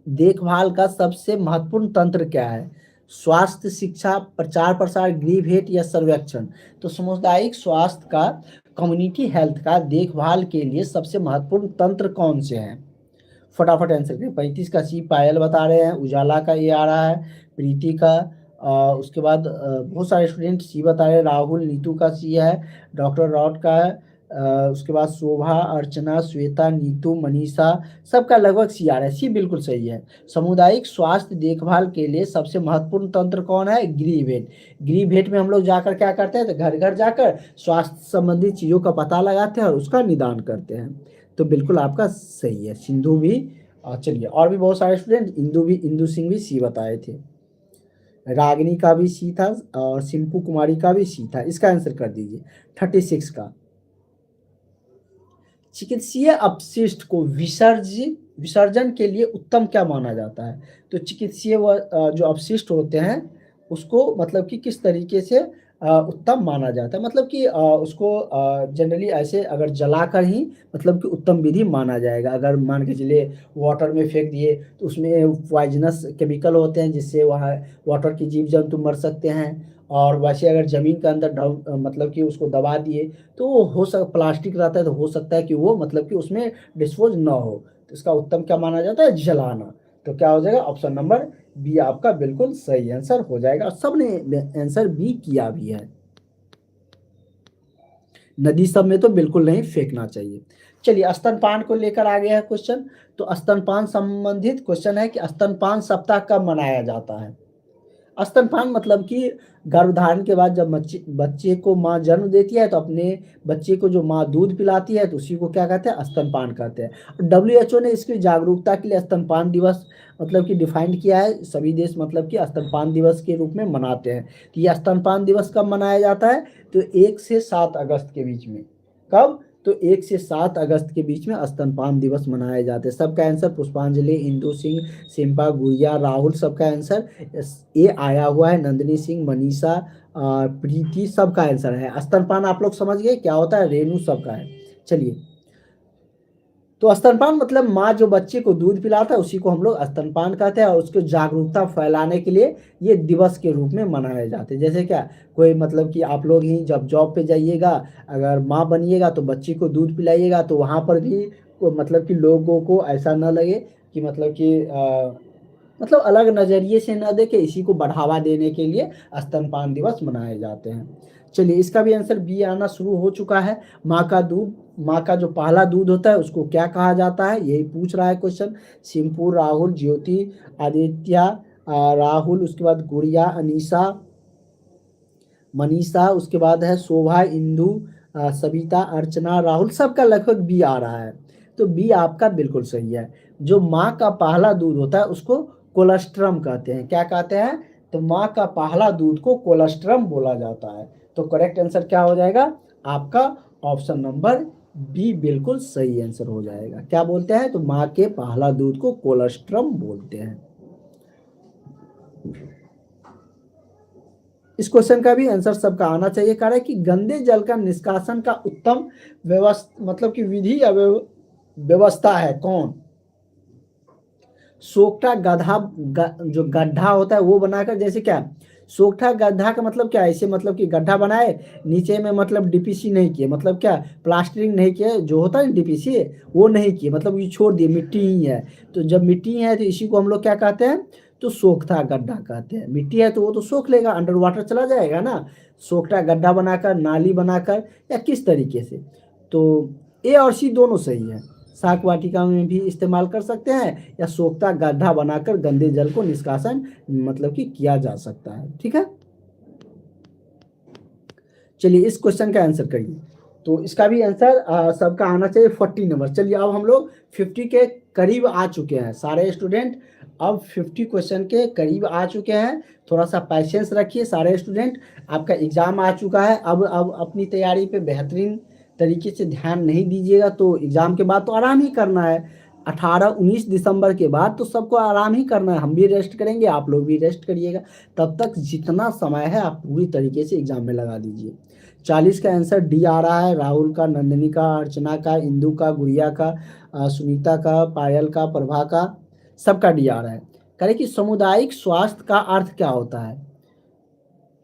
देखभाल का सबसे महत्वपूर्ण तंत्र क्या है? स्वास्थ्य शिक्षा, प्रचार प्रसार, गृह भेंट, या सर्वेक्षण। तो सामुदायिक स्वास्थ्य का, कम्युनिटी हेल्थ का देखभाल के लिए सबसे महत्वपूर्ण तंत्र कौन से हैं? फटाफट आंसर करें। 35 का सी पायल बता रहे हैं, उजाला का ये आ रहा है, प्रीति का, उसके बाद बहुत सारे स्टूडेंट सी बता रहे हैं, राहुल, नीतू का सी है, डॉक्टर रॉट का है, उसके बाद शोभा, अर्चना, श्वेता, नीतू, मनीषा, सबका लगभग सी आ रहा है, सी बिल्कुल सही है। सामुदायिक स्वास्थ्य देखभाल के लिए सबसे महत्वपूर्ण तंत्र कौन है? गृह भेंट। गृह भेंट में हम लोग जाकर क्या करते हैं, तो घर घर जाकर स्वास्थ्य संबंधी चीज़ों का पता लगाते हैं और उसका निदान करते हैं। तो बिल्कुल आपका सही है। सिंधु भी, चलिए और भी बहुत सारे स्टूडेंट, इंदु सिंह भी सी बताए थे, रागिनी का भी सी था, और सिंपू कुमारी का भी सी था। इसका आंसर कर दीजिए 36 का। चिकित्सीय अपशिष्ट को विसर्जन के लिए उत्तम क्या माना जाता है? तो चिकित्सीय जो अपशिष्ट होते हैं उसको मतलब कि किस तरीके से उत्तम माना जाता है, मतलब कि उसको जनरली ऐसे अगर जलाकर ही मतलब कि उत्तम विधि माना जाएगा। अगर मान के चलिए वाटर में फेंक दिए तो उसमें पॉइजनस केमिकल होते हैं जिससे वहाँ वाटर की जीव जंतु मर सकते हैं, और वैसे अगर ज़मीन के अंदर मतलब कि उसको दबा दिए तो वो प्लास्टिक रहता है तो हो सकता है कि वो मतलब कि उसमें डिस्पोज ना हो। तो इसका उत्तम क्या माना जाता है? जलाना। तो क्या हो जाएगा, ऑप्शन नंबर बी आपका बिल्कुल सही आंसर हो जाएगा, और सबने आंसर बी किया भी है। नदी सब में तो बिल्कुल नहीं फेंकना चाहिए। चलिए स्तनपान को लेकर आ गया है क्वेश्चन। तो स्तनपान संबंधित क्वेश्चन है कि स्तनपान सप्ताह कब मनाया जाता है। स्तनपान मतलब कि गर्भधारण के बाद जब बच्चे बच्चे को माँ जन्म देती है तो अपने बच्चे को जो माँ दूध पिलाती है तो उसी को क्या कहते हैं, स्तनपान कहते हैं। WHO ने इसकी जागरूकता के लिए स्तनपान दिवस मतलब कि डिफाइंड किया है। सभी देश मतलब कि स्तनपान दिवस के रूप में मनाते हैं। तो ये स्तनपान दिवस कब मनाया जाता है, तो 1 से 7 अगस्त के बीच में। कब, तो 1 से 7 अगस्त के बीच में स्तनपान दिवस मनाए जाते हैं। सबका आंसर पुष्पांजलि, इंदु सिंह, सिम्पा, गुड़िया, राहुल, सबका आंसर ये आया हुआ है। नंदिनी सिंह, मनीषा, प्रीति, सबका आंसर है। स्तनपान आप लोग समझ गए क्या होता है, रेणु सबका है। चलिए, तो स्तनपान मतलब माँ जो बच्चे को दूध पिलाता है उसी को हम लोग स्तनपान कहते हैं, और उसको जागरूकता फैलाने के लिए ये दिवस के रूप में मनाए जाते हैं। जैसे क्या, कोई मतलब कि आप लोग ही जब जॉब पे जाइएगा, अगर माँ बनिएगा तो बच्चे को दूध पिलाइएगा, तो वहाँ पर भी मतलब कि लोगों को ऐसा ना लगे कि मतलब कि मतलब अलग नज़रिए से न देखे, इसी को बढ़ावा देने के लिए स्तनपान दिवस मनाए जाते हैं। चलिए, इसका भी आंसर बी आना शुरू हो चुका है। माँ का जो पहला दूध होता है उसको क्या कहा जाता है, यही पूछ रहा है क्वेश्चन। सिंपू, राहुल, ज्योति, आदित्य, राहुल, उसके बाद गुड़िया, अनीशा, मनीषा, उसके बाद है शोभा, इंदु, सविता, अर्चना, राहुल, सबका लगभग बी आ रहा है। तो बी आपका बिल्कुल सही है। जो माँ का पहला दूध होता है उसको कोलेस्ट्रम कहते हैं। क्या कहते हैं, तो माँ का पहला दूध को कोलेस्ट्रम बोला जाता है। तो करेक्ट आंसर क्या हो जाएगा आपका, ऑप्शन नंबर बी बिल्कुल सही आंसर हो जाएगा। क्या बोलते हैं, तो माँ के पहला दूध को कोलेस्ट्रम बोलते हैं। इस क्वेश्चन का भी आंसर सबका आना चाहिए। कारण है कि गंदे जल का निष्कासन का उत्तम व्यवस्था मतलब कि विधि या व्यवस्था है कौन, सोखता जो गड्ढा होता है वो बनाकर, जैसे क्या सोखता गड्ढा का मतलब क्या है, ऐसे मतलब कि गड्ढा बनाए, नीचे में मतलब डीपीसी नहीं किए, मतलब क्या प्लास्टरिंग नहीं किए, जो होता है डीपीसी वो नहीं किए, मतलब ये छोड़ दिए, मिट्टी ही है। तो जब मिट्टी है तो इसी को हम लोग क्या कहते हैं, तो सोखता गड्ढा कहते हैं। मिट्टी है तो वो तो सोख लेगा, अंडर वाटर चला जाएगा ना। सोखता गड्ढा बनाकर, नाली बनाकर, या किस तरीके से। तो ए और सी दोनों सही है। शाक वाटिका में भी इस्तेमाल कर सकते हैं, या सोखता गड्ढा बनाकर गंदे जल को निष्कासन मतलब कि किया जा सकता है। ठीक है, चलिए इस क्वेश्चन का आंसर करिए। तो इसका भी आंसर सबका आना चाहिए 40 नंबर। चलिए, अब हम लोग 50 के करीब आ चुके हैं सारे स्टूडेंट। अब 50 क्वेश्चन के करीब आ चुके हैं। थोड़ा सा पैसेंस रखिए सारे स्टूडेंट, आपका एग्जाम आ चुका है। अब अपनी तैयारी पे बेहतरीन तरीके से ध्यान नहीं दीजिएगा तो एग्जाम के बाद तो आराम ही करना है। 18-19 दिसंबर के बाद तो सबको आराम ही करना है, हम भी रेस्ट करेंगे, आप लोग भी रेस्ट करिएगा। तब तक जितना समय है आप पूरी तरीके से एग्जाम में लगा दीजिए। 40 का आंसर डी आ रहा है। राहुल का, नंदिनी का, अर्चना का, इंदु का, गुड़िया का, सुनीता का, पायल का, प्रभा का, सबका डी आ रहा है। करें कि सामुदायिक स्वास्थ्य का अर्थ क्या होता है,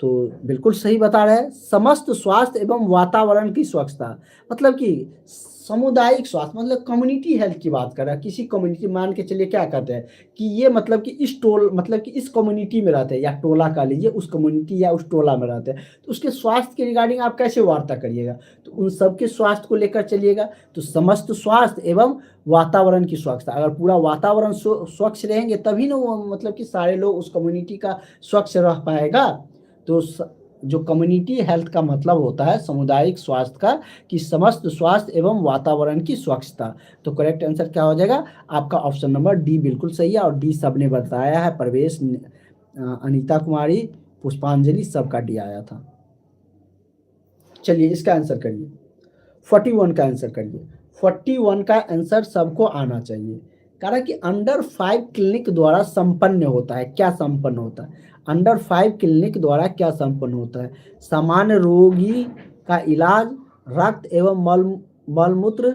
तो बिल्कुल सही बता रहे हैं, समस्त स्वास्थ्य एवं वातावरण की स्वच्छता। मतलब कि सामुदायिक स्वास्थ्य मतलब कम्युनिटी हेल्थ की बात कर रहा है। किसी कम्युनिटी, मान के चलिए क्या कहते हैं कि ये मतलब कि इस टोल मतलब कि इस कम्युनिटी में रहते हैं, या टोला का लीजिए, उस कम्युनिटी या उस टोला में रहते हैं, तो उसके स्वास्थ्य के रिगार्डिंग आप कैसे वार्ता करिएगा, तो उन सबके स्वास्थ्य को लेकर चलिएगा। तो समस्त स्वास्थ्य एवं वातावरण की स्वच्छता, अगर पूरा वातावरण स्वच्छ रहेंगे तभी ना वो मतलब कि सारे लोग उस कम्युनिटी का स्वच्छ रह पाएगा। तो जो कम्युनिटी हेल्थ का मतलब होता है सामुदायिक स्वास्थ्य का, कि समस्त स्वास्थ्य एवं वातावरण की स्वच्छता। तो करेक्ट आंसर क्या हो जाएगा आपका, ऑप्शन नंबर डी बिल्कुल सही है। और डी सबने बताया है, प्रवेश, अनीता कुमारी, पुष्पांजलि, सबका डी आया था। चलिए इसका आंसर करिए, 41 का आंसर करिए। 41 का आंसर सबको आना चाहिए। कारण कि अंडर 5 क्लिनिक द्वारा संपन्न होता है, क्या संपन्न होता है, अंडर 5 क्लिनिक द्वारा क्या संपन्न होता है, सामान्य रोगी का इलाज, रक्त एवं मलमूत्र,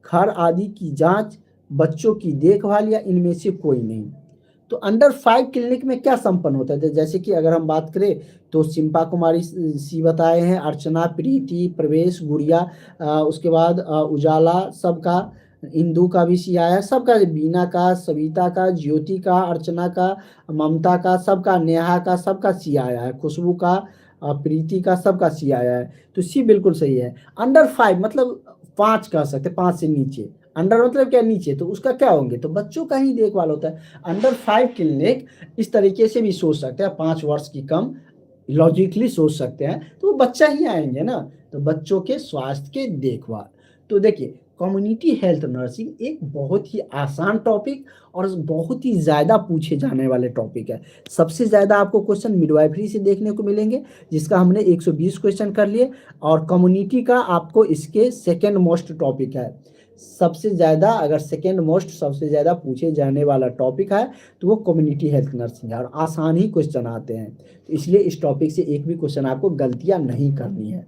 खर आदि की जांच, बच्चों की देखभाल, या इनमें से कोई नहीं। तो अंडर 5 क्लिनिक में क्या संपन्न होता है, जैसे कि अगर हम बात करें तो सिंपा कुमारी सी बताए हैं, अर्चना, प्रीति, प्रवेश, गुड़िया, उसके बाद उजाला, सबका, इंदु का भी सी आया है, सबका, बीना का, सविता का, ज्योति का, अर्चना का, ममता का, सबका, नेहा का, सबका सी आया है, खुशबू का, प्रीति का, सबका सी आया है, तो सी बिल्कुल सही है। अंडर 5 मतलब 5 कह सकते हैं, 5 से नीचे। अंडर मतलब क्या, नीचे, तो उसका क्या होंगे, तो बच्चों का ही देखभाल होता है। अंडर 5 क्लिनिक इस तरीके से भी सोच सकते हैं, 5 वर्ष की कम लॉजिकली सोच सकते हैं, तो वो बच्चा ही आएंगे ना। तो बच्चों के स्वास्थ्य के देखभाल, तो देखिए कम्युनिटी हेल्थ नर्सिंग एक बहुत ही आसान टॉपिक और बहुत ही ज़्यादा पूछे जाने वाले टॉपिक है। सबसे ज़्यादा आपको क्वेश्चन मिडवाइफरी से देखने को मिलेंगे, जिसका हमने 120 क्वेश्चन कर लिए, और कम्युनिटी का आपको इसके सेकेंड मोस्ट टॉपिक है। सबसे ज़्यादा, अगर सेकेंड मोस्ट सबसे ज़्यादा पूछे जाने वाला टॉपिक है तो वो कम्युनिटी हेल्थ नर्सिंग है, और आसान ही क्वेश्चन आते हैं, तो इसलिए इस टॉपिक से एक भी क्वेश्चन आपको गलतियां नहीं करनी है।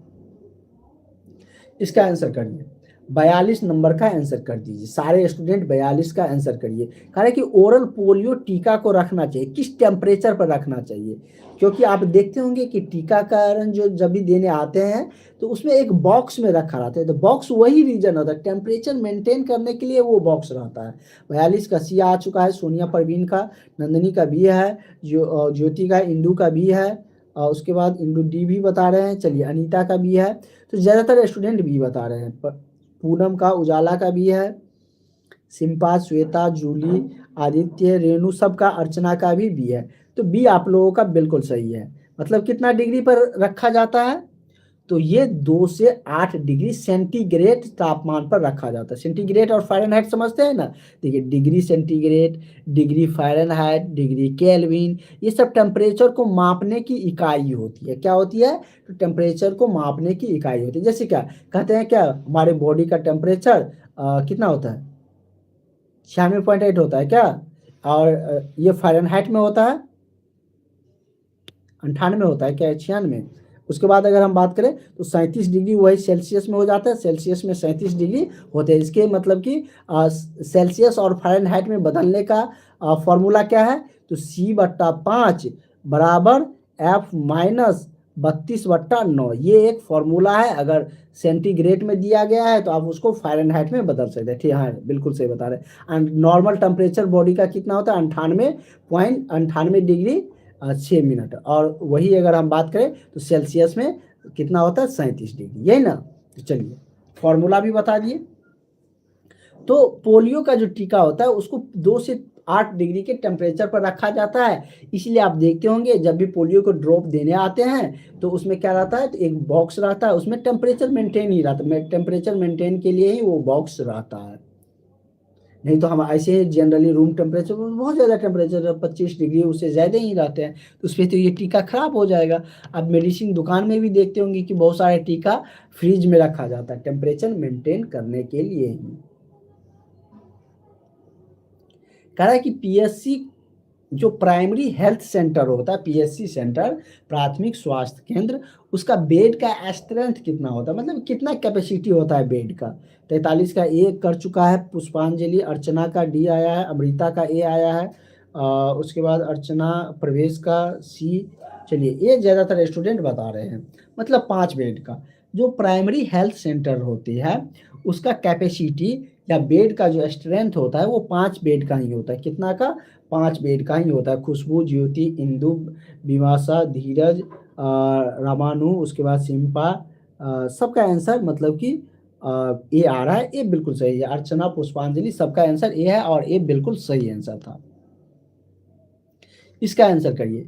इसका आंसर करिए, 42 नंबर का आंसर कर दीजिए, सारे स्टूडेंट 42 का आंसर करिए। कह रहे कि ओरल पोलियो टीका को रखना चाहिए, किस टेम्परेचर पर रखना चाहिए, क्योंकि आप देखते होंगे कि टीकाकरण जो जब भी देने आते हैं तो उसमें एक बॉक्स में रखा रहता है, तो बॉक्स वही रीजन होता है, टेम्परेचर मेंटेन करने के लिए वो बॉक्स रहता है। 42 का सी आ चुका है, सोनिया परवीन का, नंदनी का बी है, ज्योति का, इंदू का बी है, और उसके बाद इंदू डी भी बता रहे हैं, चलिए अनीता का भी है, तो ज़्यादातर स्टूडेंट भी बता रहे हैं। पूनम का, उजाला का भी है, सिम्पा, श्वेता, जूली, आदित्य, रेणु, सबका, अर्चना का भी है, तो बी आप लोगों का बिल्कुल सही है। मतलब कितना डिग्री पर रखा जाता है, तो ये 2 से 8 डिग्री सेंटीग्रेड तापमान पर रखा जाता है। सेंटीग्रेड और फ़ारेनहाइट समझते हैं ना, देखिए degree centigrade, degree Fahrenheit, degree kelvin, ये सब टेम्परेचर को मापने की इकाई होती है। क्या होती है, तो टेम्परेचर को मापने की इकाई होती है। जैसे क्या कहते हैं, क्या हमारे बॉडी का टेम्परेचर कितना होता है, 96.8 होता है क्या, और ये फ़ारेनहाइट में होता है 98 होता है क्या, 96। उसके बाद अगर हम बात करें तो 37 डिग्री वही सेल्सियस में हो जाता है, सेल्सियस में 37 डिग्री होते हैं। इसके मतलब कि सेल्सियस और फ़ारेनहाइट में बदलने का फॉर्मूला क्या है, तो C/5 बराबर F-32/9, ये एक फॉर्मूला है। अगर सेंटीग्रेड में दिया गया है तो आप उसको फ़ारेनहाइट में बदल सकते हैं। ठीक, हाँ बिल्कुल सही बता रहे हैं। एंड नॉर्मल टेम्परेचर बॉडी का कितना होता है, 98.98 डिग्री 6 मिनट, और वही अगर हम बात करें तो सेल्सियस में कितना होता है, 37 डिग्री, यही ना। तो चलिए फॉर्मूला भी बता दिए। तो पोलियो का जो टीका होता है उसको 2 से 8 डिग्री के टेम्परेचर पर रखा जाता है, इसलिए आप देखते होंगे जब भी पोलियो को ड्रॉप देने आते हैं तो उसमें क्या रहता है, तो एक बॉक्स रहता है, उसमें टेम्परेचर मेंटेन ही रहता है, टेम्परेचर मेंटेन के लिए ही वो बॉक्स रहता है। नहीं तो हम ऐसे जनरली रूम टेम्परेचर, बहुत ज़्यादा टेम्परेचर 25 डिग्री उससे ज़्यादा ही रहते हैं, तो उस पर तो ये टीका खराब हो जाएगा। अब मेडिसिन दुकान में भी देखते होंगे कि बहुत सारे टीका फ्रिज में रखा जाता है टेम्परेचर मेंटेन करने के लिए ही। कह रहा है कि पीएससी जो प्राइमरी हेल्थ सेंटर होता है, पीएससी सेंटर, प्राथमिक स्वास्थ्य केंद्र, उसका बेड का स्ट्रेंथ कितना होता है, मतलब कितना कैपेसिटी होता है बेड का। 43 का ए कर चुका है पुष्पांजलि, अर्चना का डी आया है, अमृता का ए आया है, उसके बाद अर्चना, प्रवेश का सी। चलिए ये ज़्यादातर स्टूडेंट बता रहे हैं, मतलब 5 बेड का। जो प्राइमरी हेल्थ सेंटर होती है उसका कैपेसिटी या बेड का जो स्ट्रेंथ होता है वो 5 बेड का ही होता है। कितना का, 5 बेड का ही होता है। खुशबू, ज्योति, इंदु, विमाशा, धीरज, रामानु, उसके बाद सिम्पा, सबका आंसर मतलब कि ए आ रहा है, ए बिल्कुल सही है। अर्चना, पुष्पांजलि, सबका आंसर ए है, और ए बिल्कुल सही आंसर था। इसका आंसर करिए,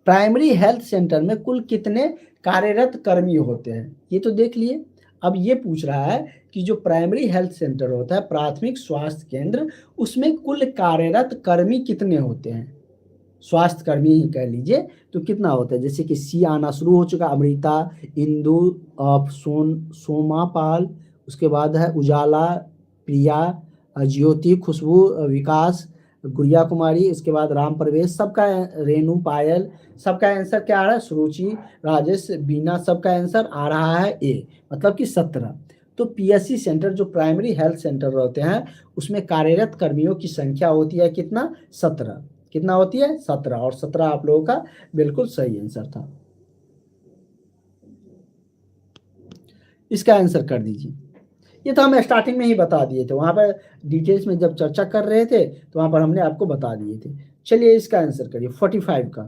प्राइमरी हेल्थ सेंटर में कुल कितने कार्यरत कर्मी होते हैं, ये तो देख लिए। अब ये पूछ रहा है कि जो प्राइमरी हेल्थ सेंटर होता है, प्राथमिक स्वास्थ्य केंद्र, उसमें कुल कार्यरत कर्मी कितने होते हैं, स्वास्थ्य कर्मी ही कह लीजिए, तो कितना होता है। जैसे कि सी आना शुरू हो चुका, अमृता, इंदु, सोमा पाल, उसके बाद है उजाला, प्रिया, ज्योति, खुशबू, विकास, गुड़िया कुमारी, इसके बाद राम प्रवेश, सबका, रेणु, पायल, सबका आंसर क्या आ रहा है, सुरुचि, राजेश, बीना, सबका आंसर आ रहा है ए, मतलब कि 17। तो पीएससी सेंटर जो प्राइमरी हेल्थ सेंटर रहते हैं उसमें कार्यरत कर्मियों की संख्या होती है कितना, 17। कितना होती है, 17, और 17 आप लोगों का बिल्कुल सही आंसर था। इसका आंसर कर दीजिए। ये तो हम स्टार्टिंग में ही बता दिए थे, वहां पर डिटेल्स में जब चर्चा कर रहे थे तो वहां पर हमने आपको बता दिए थे। चलिए इसका आंसर करिए 45 का।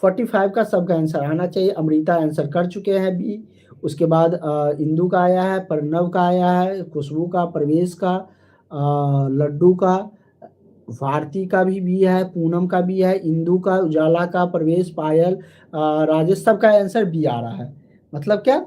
45 का सबका आंसर आना चाहिए। अमृता आंसर कर चुके हैं बी। उसके बाद इंदु का आया है, प्रणव का आया है, खुशबू का, प्रवेश का, लड्डू का, भारती का भी बी है, पूनम का भी है, इंदु का, उजाला का, प्रवेश, पायल, राजेश, सबका आंसर बी आ रहा है। मतलब क्या,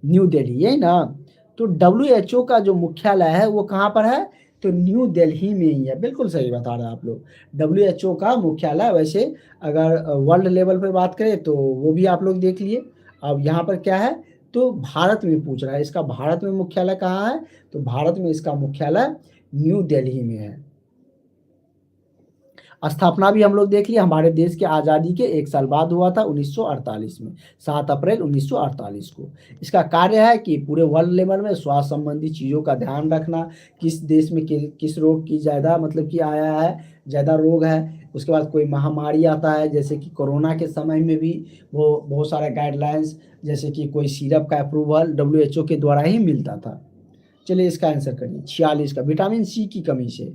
न्यू दिल्ली, यही ना। तो WHO का जो मुख्यालय है वो कहाँ पर है, तो न्यू दिल्ली में ही है। बिल्कुल सही बता रहे हैं आप लोग। WHO का मुख्यालय, वैसे अगर वर्ल्ड लेवल पे बात करें तो वो भी आप लोग देख लिए। अब यहाँ पर क्या है, तो भारत में पूछ रहा है, इसका भारत में मुख्यालय कहाँ है, तो भारत में इसका मुख्यालय न्यू दिल्ली में है। स्थापना भी हम लोग देख लिया, हमारे देश के आज़ादी के 1 साल बाद हुआ था 1948 में, 7 अप्रैल 1948 को। इसका कार्य है कि पूरे वर्ल्ड लेवल में स्वास्थ्य संबंधी चीज़ों का ध्यान रखना, किस देश में किस रोग की ज़्यादा मतलब कि आया है, ज़्यादा रोग है। उसके बाद कोई महामारी आता है, जैसे कि कोरोना के समय में भी वो बहुत सारे गाइडलाइंस, जैसे कि कोई सिरप का अप्रूवल WHO के द्वारा ही मिलता था। चलिए इसका आंसर करिए। 46 का विटामिन सी की कमी से।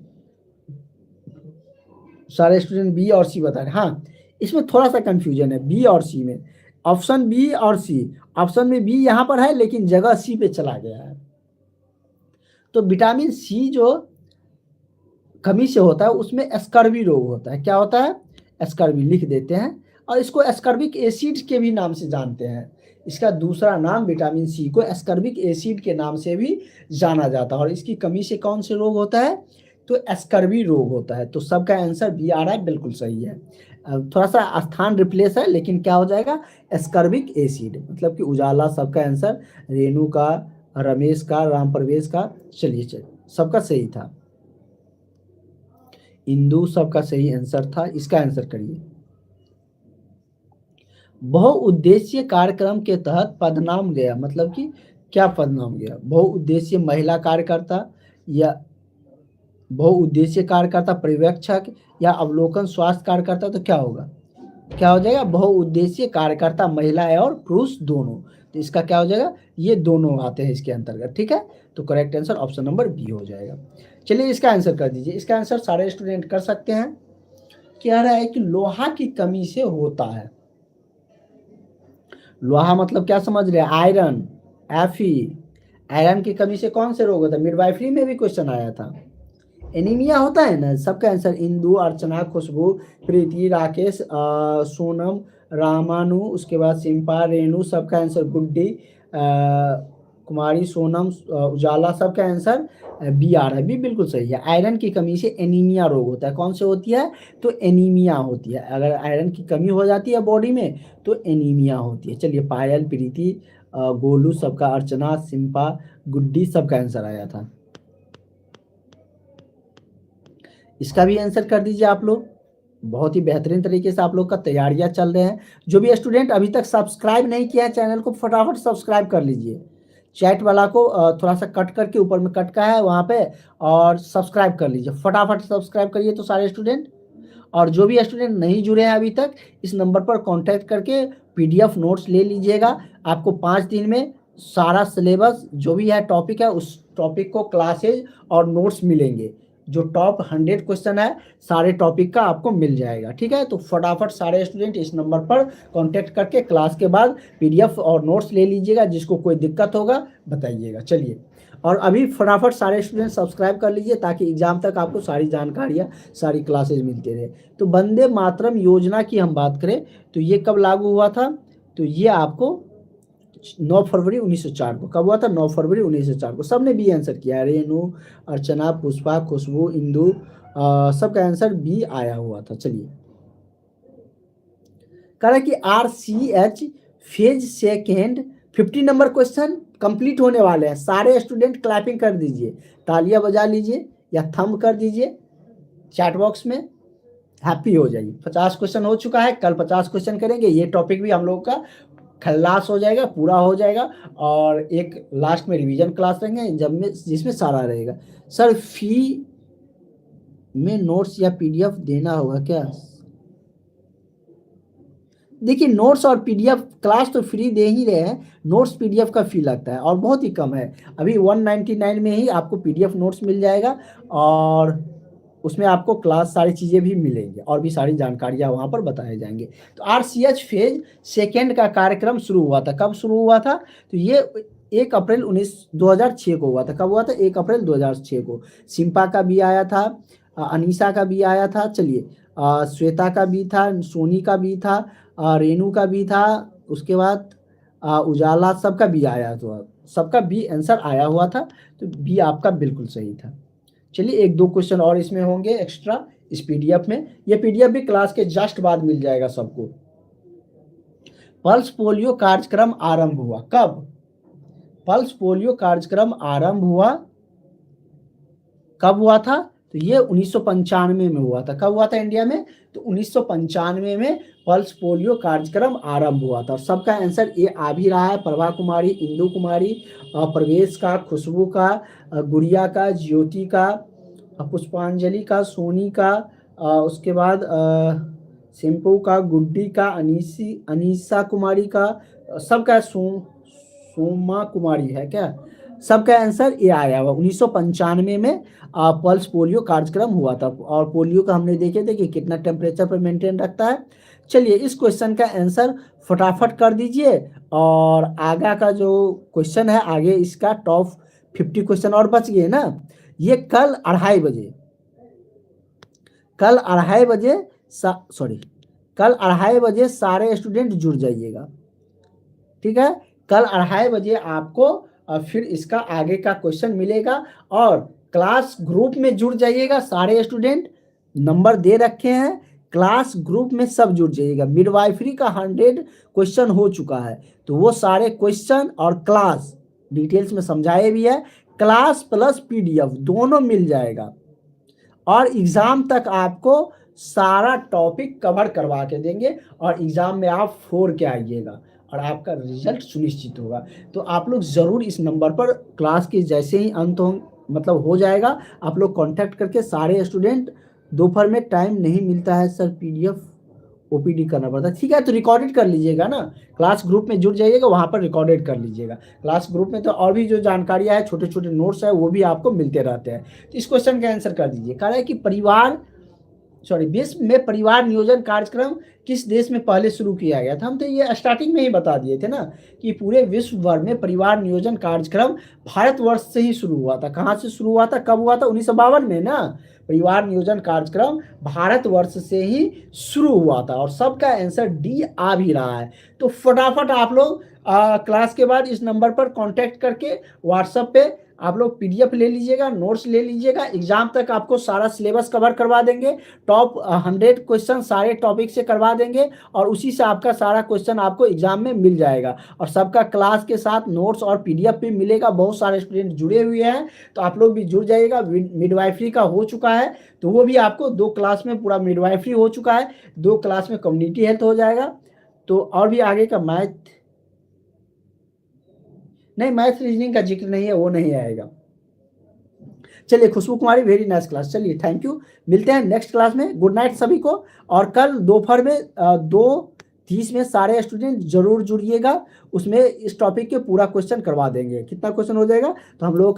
सारे स्टूडेंट बी और सी बता रहे हैं। हाँ, इसमें थोड़ा सा कंफ्यूजन है बी और सी में। ऑप्शन बी और सी, ऑप्शन में बी यहाँ पर है लेकिन जगह सी पे चला गया है। तो विटामिन सी जो कमी से होता है उसमें स्कर्वी रोग होता है। क्या होता है, स्कर्वी लिख देते हैं। और इसको एस्कर्बिक एसिड के भी नाम से जानते हैं। इसका दूसरा नाम विटामिन सी को एस्कर्बिक एसिड के नाम से भी जाना जाता है। और इसकी कमी से कौन से रोग होता है, तो स्कर्वी रोग होता है। तो सबका आंसर बी आ रहा है, बिल्कुल सही है। थोड़ा सा स्थान रिप्लेस है लेकिन क्या हो जाएगा, एस्कर्बिक एसिड। मतलब कि उजाला सबका आंसर, रेणु का, रमेश का, राम प्रवेश का, चलिए सबका सही था। इंदु सबका सही आंसर था। इसका आंसर करिए। बहुउद्देशीय कार्यक्रम के तहत पदनाम गया, मतलब कि क्या पदनाम गया, बहुउद्देशीय महिला कार्यकर्ता, या बहुउद्देशीय कार्यकर्ता पर्यवेक्षक, या अवलोकन स्वास्थ्य कार्यकर्ता। तो क्या होगा, क्या हो जाएगा, बहुउद्देशीय कार्यकर्ता महिला और पुरुष दोनों। तो इसका क्या हो जाएगा, ये दोनों आते हैं इसके अंतर्गत। ठीक है, तो correct answer option number B हो जाएगा। चलिए इसका आंसर कर दीजिए। इसका आंसर सारे स्टूडेंट कर सकते हैं। कह रहा है कि लोहा की कमी से होता है। लोहा मतलब क्या समझ रहे हैं, आयरन, एफी। आयरन की कमी से कौन से रोग होता है, मिडवाइफरी में भी क्वेश्चन आया था। एनीमिया होता है ना। सबका आंसर इंदु, अर्चना, खुशबू, प्रीति, राकेश, सोनम, रामानु, उसके बाद सिंपा, रेणु, सबका आंसर गुड्डी, कुमारी, सोनम, उजाला, सबका आंसर बी आ रहा है। बी बिल्कुल सही है। आयरन की कमी से एनीमिया रोग होता है। कौन से होती है, तो एनीमिया होती है। अगर आयरन की कमी हो जाती है बॉडी में तो एनीमिया होती है। चलिए पायल, प्रीति, गोलू, सबका, अर्चना, सिंपा, गुड्डी, सबका आंसर आया था। इसका भी आंसर कर दीजिए आप लोग। बहुत ही बेहतरीन तरीके से आप लोग का तैयारियां चल रहे हैं। जो भी स्टूडेंट अभी तक सब्सक्राइब नहीं किया है चैनल को, फटाफट सब्सक्राइब कर लीजिए। चैट वाला को थोड़ा सा कट करके, ऊपर में कट का है वहाँ पे, और सब्सक्राइब कर लीजिए। फटाफट सब्सक्राइब करिए तो सारे स्टूडेंट। और जो भी स्टूडेंट नहीं जुड़े हैं अभी तक, इस नंबर पर कांटेक्ट करके PDF नोट्स ले लीजिएगा। आपको 5 दिन में सारा सिलेबस जो भी है टॉपिक है, उस टॉपिक को क्लासेज और नोट्स मिलेंगे। जो टॉप 100 क्वेश्चन है सारे टॉपिक का आपको मिल जाएगा। ठीक है, तो फटाफट सारे स्टूडेंट इस नंबर पर कांटेक्ट करके क्लास के बाद PDF और नोट्स ले लीजिएगा। जिसको कोई दिक्कत होगा बताइएगा। चलिए, और अभी फटाफट सारे स्टूडेंट सब्सक्राइब कर लीजिए ताकि एग्जाम तक आपको सारी जानकारियाँ, सारी क्लासेज मिलती रहे। तो वंदे मातरम योजना की हम बात करें तो ये कब लागू हुआ था, तो ये आपको 9 फरवरी 1904 को। कब हुआ था, 9 फरवरी 1904 को। सबने बी आंसर किया, रेणु, अर्चना, पुष्पा, खुशबू, इंदु, सबका आंसर बी आया हुआ था। चलिए, कह रहा है कि RCH phase second 50 number question complete होने वाले हैं। सारे स्टूडेंट क्लैपिंग कर दीजिए, तालियां बजा लीजिए या थंब कर दीजिए चैट बॉक्स में, हैप्पी हो जाइए। 50 क्वेश्चन हो चुका है, कल 50 क्वेश्चन करेंगे। ये टॉपिक भी हम लोग का खल्लास हो जाएगा, पूरा हो जाएगा। और एक लास्ट में रिवीजन क्लास रहेंगे जिसमें सारा रहेगा। सर फी में नोट्स या PDF देना होगा क्या, देखिए नोट्स और PDF क्लास तो फ्री दे ही रहे हैं, नोट्स PDF का फी लगता है और बहुत ही कम है। अभी 199 में ही आपको PDF नोट्स मिल जाएगा। और उसमें आपको क्लास सारी चीज़ें भी मिलेंगी और भी सारी जानकारियाँ वहाँ पर बताए जाएँगे। तो आरसीएच फेज़ सेकंड का कार्यक्रम शुरू हुआ था। कब शुरू हुआ था? तो ये 1 अप्रैल 2006 को हुआ था। कब हुआ था? 1 अप्रैल 2006 को। सिम्पा का भी आया था, अनीशा का भी आया था, चलिए श्वेता का भी था, सोनी का भी था, रेनू का भी था, उसके बाद उजाला सबका बी आया था। सबका बी आंसर आया हुआ था, तो बी आपका बिल्कुल सही था। चलिए 1-2 क्वेश्चन और इसमें होंगे एक्स्ट्रा इस पीडीएफ में। ये पीडीएफ भी क्लास के जस्ट बाद मिल जाएगा सबको। पल्स पोलियो कार्यक्रम आरंभ हुआ कब? पल्स पोलियो कार्यक्रम आरंभ हुआ कब हुआ था? तो ये 1995 में हुआ था। कब हुआ था इंडिया में? तो 1995 में पल्स पोलियो कार्यक्रम आरंभ हुआ था। सबका आंसर ये आ भी रहा है। प्रभा कुमारी, इंदु कुमारी, प्रवेश का, खुशबू का, गुड़िया का, ज्योति का, पुष्पांजलि का, सोनी का, उसके बाद सिंपू का, गुड्डी का, अनीसा कुमारी का, सबका सोमा कुमारी है क्या? सबका आंसर ये आया हुआ। 1995 में पल्स पोलियो कार्यक्रम हुआ था और पोलियो का हमने देखे थे कि कितना टेम्परेचर पर मेंटेन रखता है। चलिए इस क्वेश्चन का आंसर फटाफट कर दीजिए और आगे का जो क्वेश्चन है, आगे इसका टॉप 50 क्वेश्चन और बच गए ना। ये कल 2:30 बजे, कल 2:30 बजे सारे स्टूडेंट जुड़ जाइएगा, ठीक है। कल 2:30 बजे आपको फिर इसका आगे का क्वेश्चन मिलेगा और क्लास ग्रुप में जुड़ जाइएगा सारे स्टूडेंट। नंबर दे रखे हैं, क्लास ग्रुप में सब जुड़ जाइएगा। मिडवाइफरी का 100 क्वेश्चन हो चुका है, तो वो सारे क्वेश्चन और क्लास डिटेल्स में समझाए भी है। क्लास प्लस पीडीएफ दोनों मिल जाएगा और एग्जाम तक आपको सारा टॉपिक कवर करवा के देंगे और एग्जाम में आप 4 के आइएगा और आपका रिजल्ट सुनिश्चित होगा। तो आप लोग ज़रूर इस नंबर पर क्लास के जैसे ही अंत हो जाएगा, आप लोग कांटेक्ट करके सारे स्टूडेंट। दोपहर में टाइम नहीं मिलता है सर, पीडीएफ ओपीडी करना पड़ता है, ठीक है। तो रिकॉर्डेड कर लीजिएगा ना, क्लास ग्रुप में जुड़ जाइएगा, वहाँ पर रिकॉर्डेड कर लीजिएगा। क्लास ग्रुप में तो और भी जो जानकारियाँ है, छोटे छोटे नोट्स है, वो भी आपको मिलते रहते हैं। तो इस क्वेश्चन का आंसर कर दीजिए। कह रहा है कि विश्व में परिवार नियोजन कार्यक्रम किस देश में पहले शुरू किया गया था? हम तो ये स्टार्टिंग में ही बता दिए थे ना कि पूरे विश्व भर में परिवार नियोजन कार्यक्रम भारतवर्ष से ही शुरू हुआ था। कहाँ से शुरू हुआ था, कब हुआ था? 1952 में ना। परिवार नियोजन कार्यक्रम भारतवर्ष से ही शुरू हुआ था और सबका आंसर डी आ भी रहा है। तो फटाफट आप लोग क्लास के बाद इस नंबर पर कांटेक्ट करके व्हाट्सएप पे आप लोग पीडीएफ ले लीजिएगा, नोट्स ले लीजिएगा। एग्जाम तक आपको सारा सिलेबस कवर करवा देंगे, टॉप 100 क्वेश्चन सारे टॉपिक से करवा देंगे और उसी से आपका सारा क्वेश्चन आपको एग्जाम में मिल जाएगा और सबका क्लास के साथ नोट्स और पीडीएफ भी मिलेगा। बहुत सारे स्टूडेंट जुड़े हुए हैं, तो आप लोग भी जुड़ जाइएगा। मिडवाइफरी का हो चुका है तो वो भी आपको 2 क्लास में पूरा मिडवाइफरी हो चुका है, 2 क्लास में कम्युनिटी हेल्थ हो जाएगा। तो और भी आगे का मैथ नहीं, मैथ रीजनिंग का जिक्र नहीं है, वो नहीं आएगा। चलिए Khushboo Kumari, very nice class. चलिए थैंक यू, मिलते हैं नेक्स्ट क्लास में। गुड नाइट सभी को। और कल दोपहर में 2:30 में सारे स्टूडेंट जरूर जुड़िएगा, उसमें इस टॉपिक के पूरा क्वेश्चन करवा देंगे। कितना क्वेश्चन हो जाएगा? तो हम लोग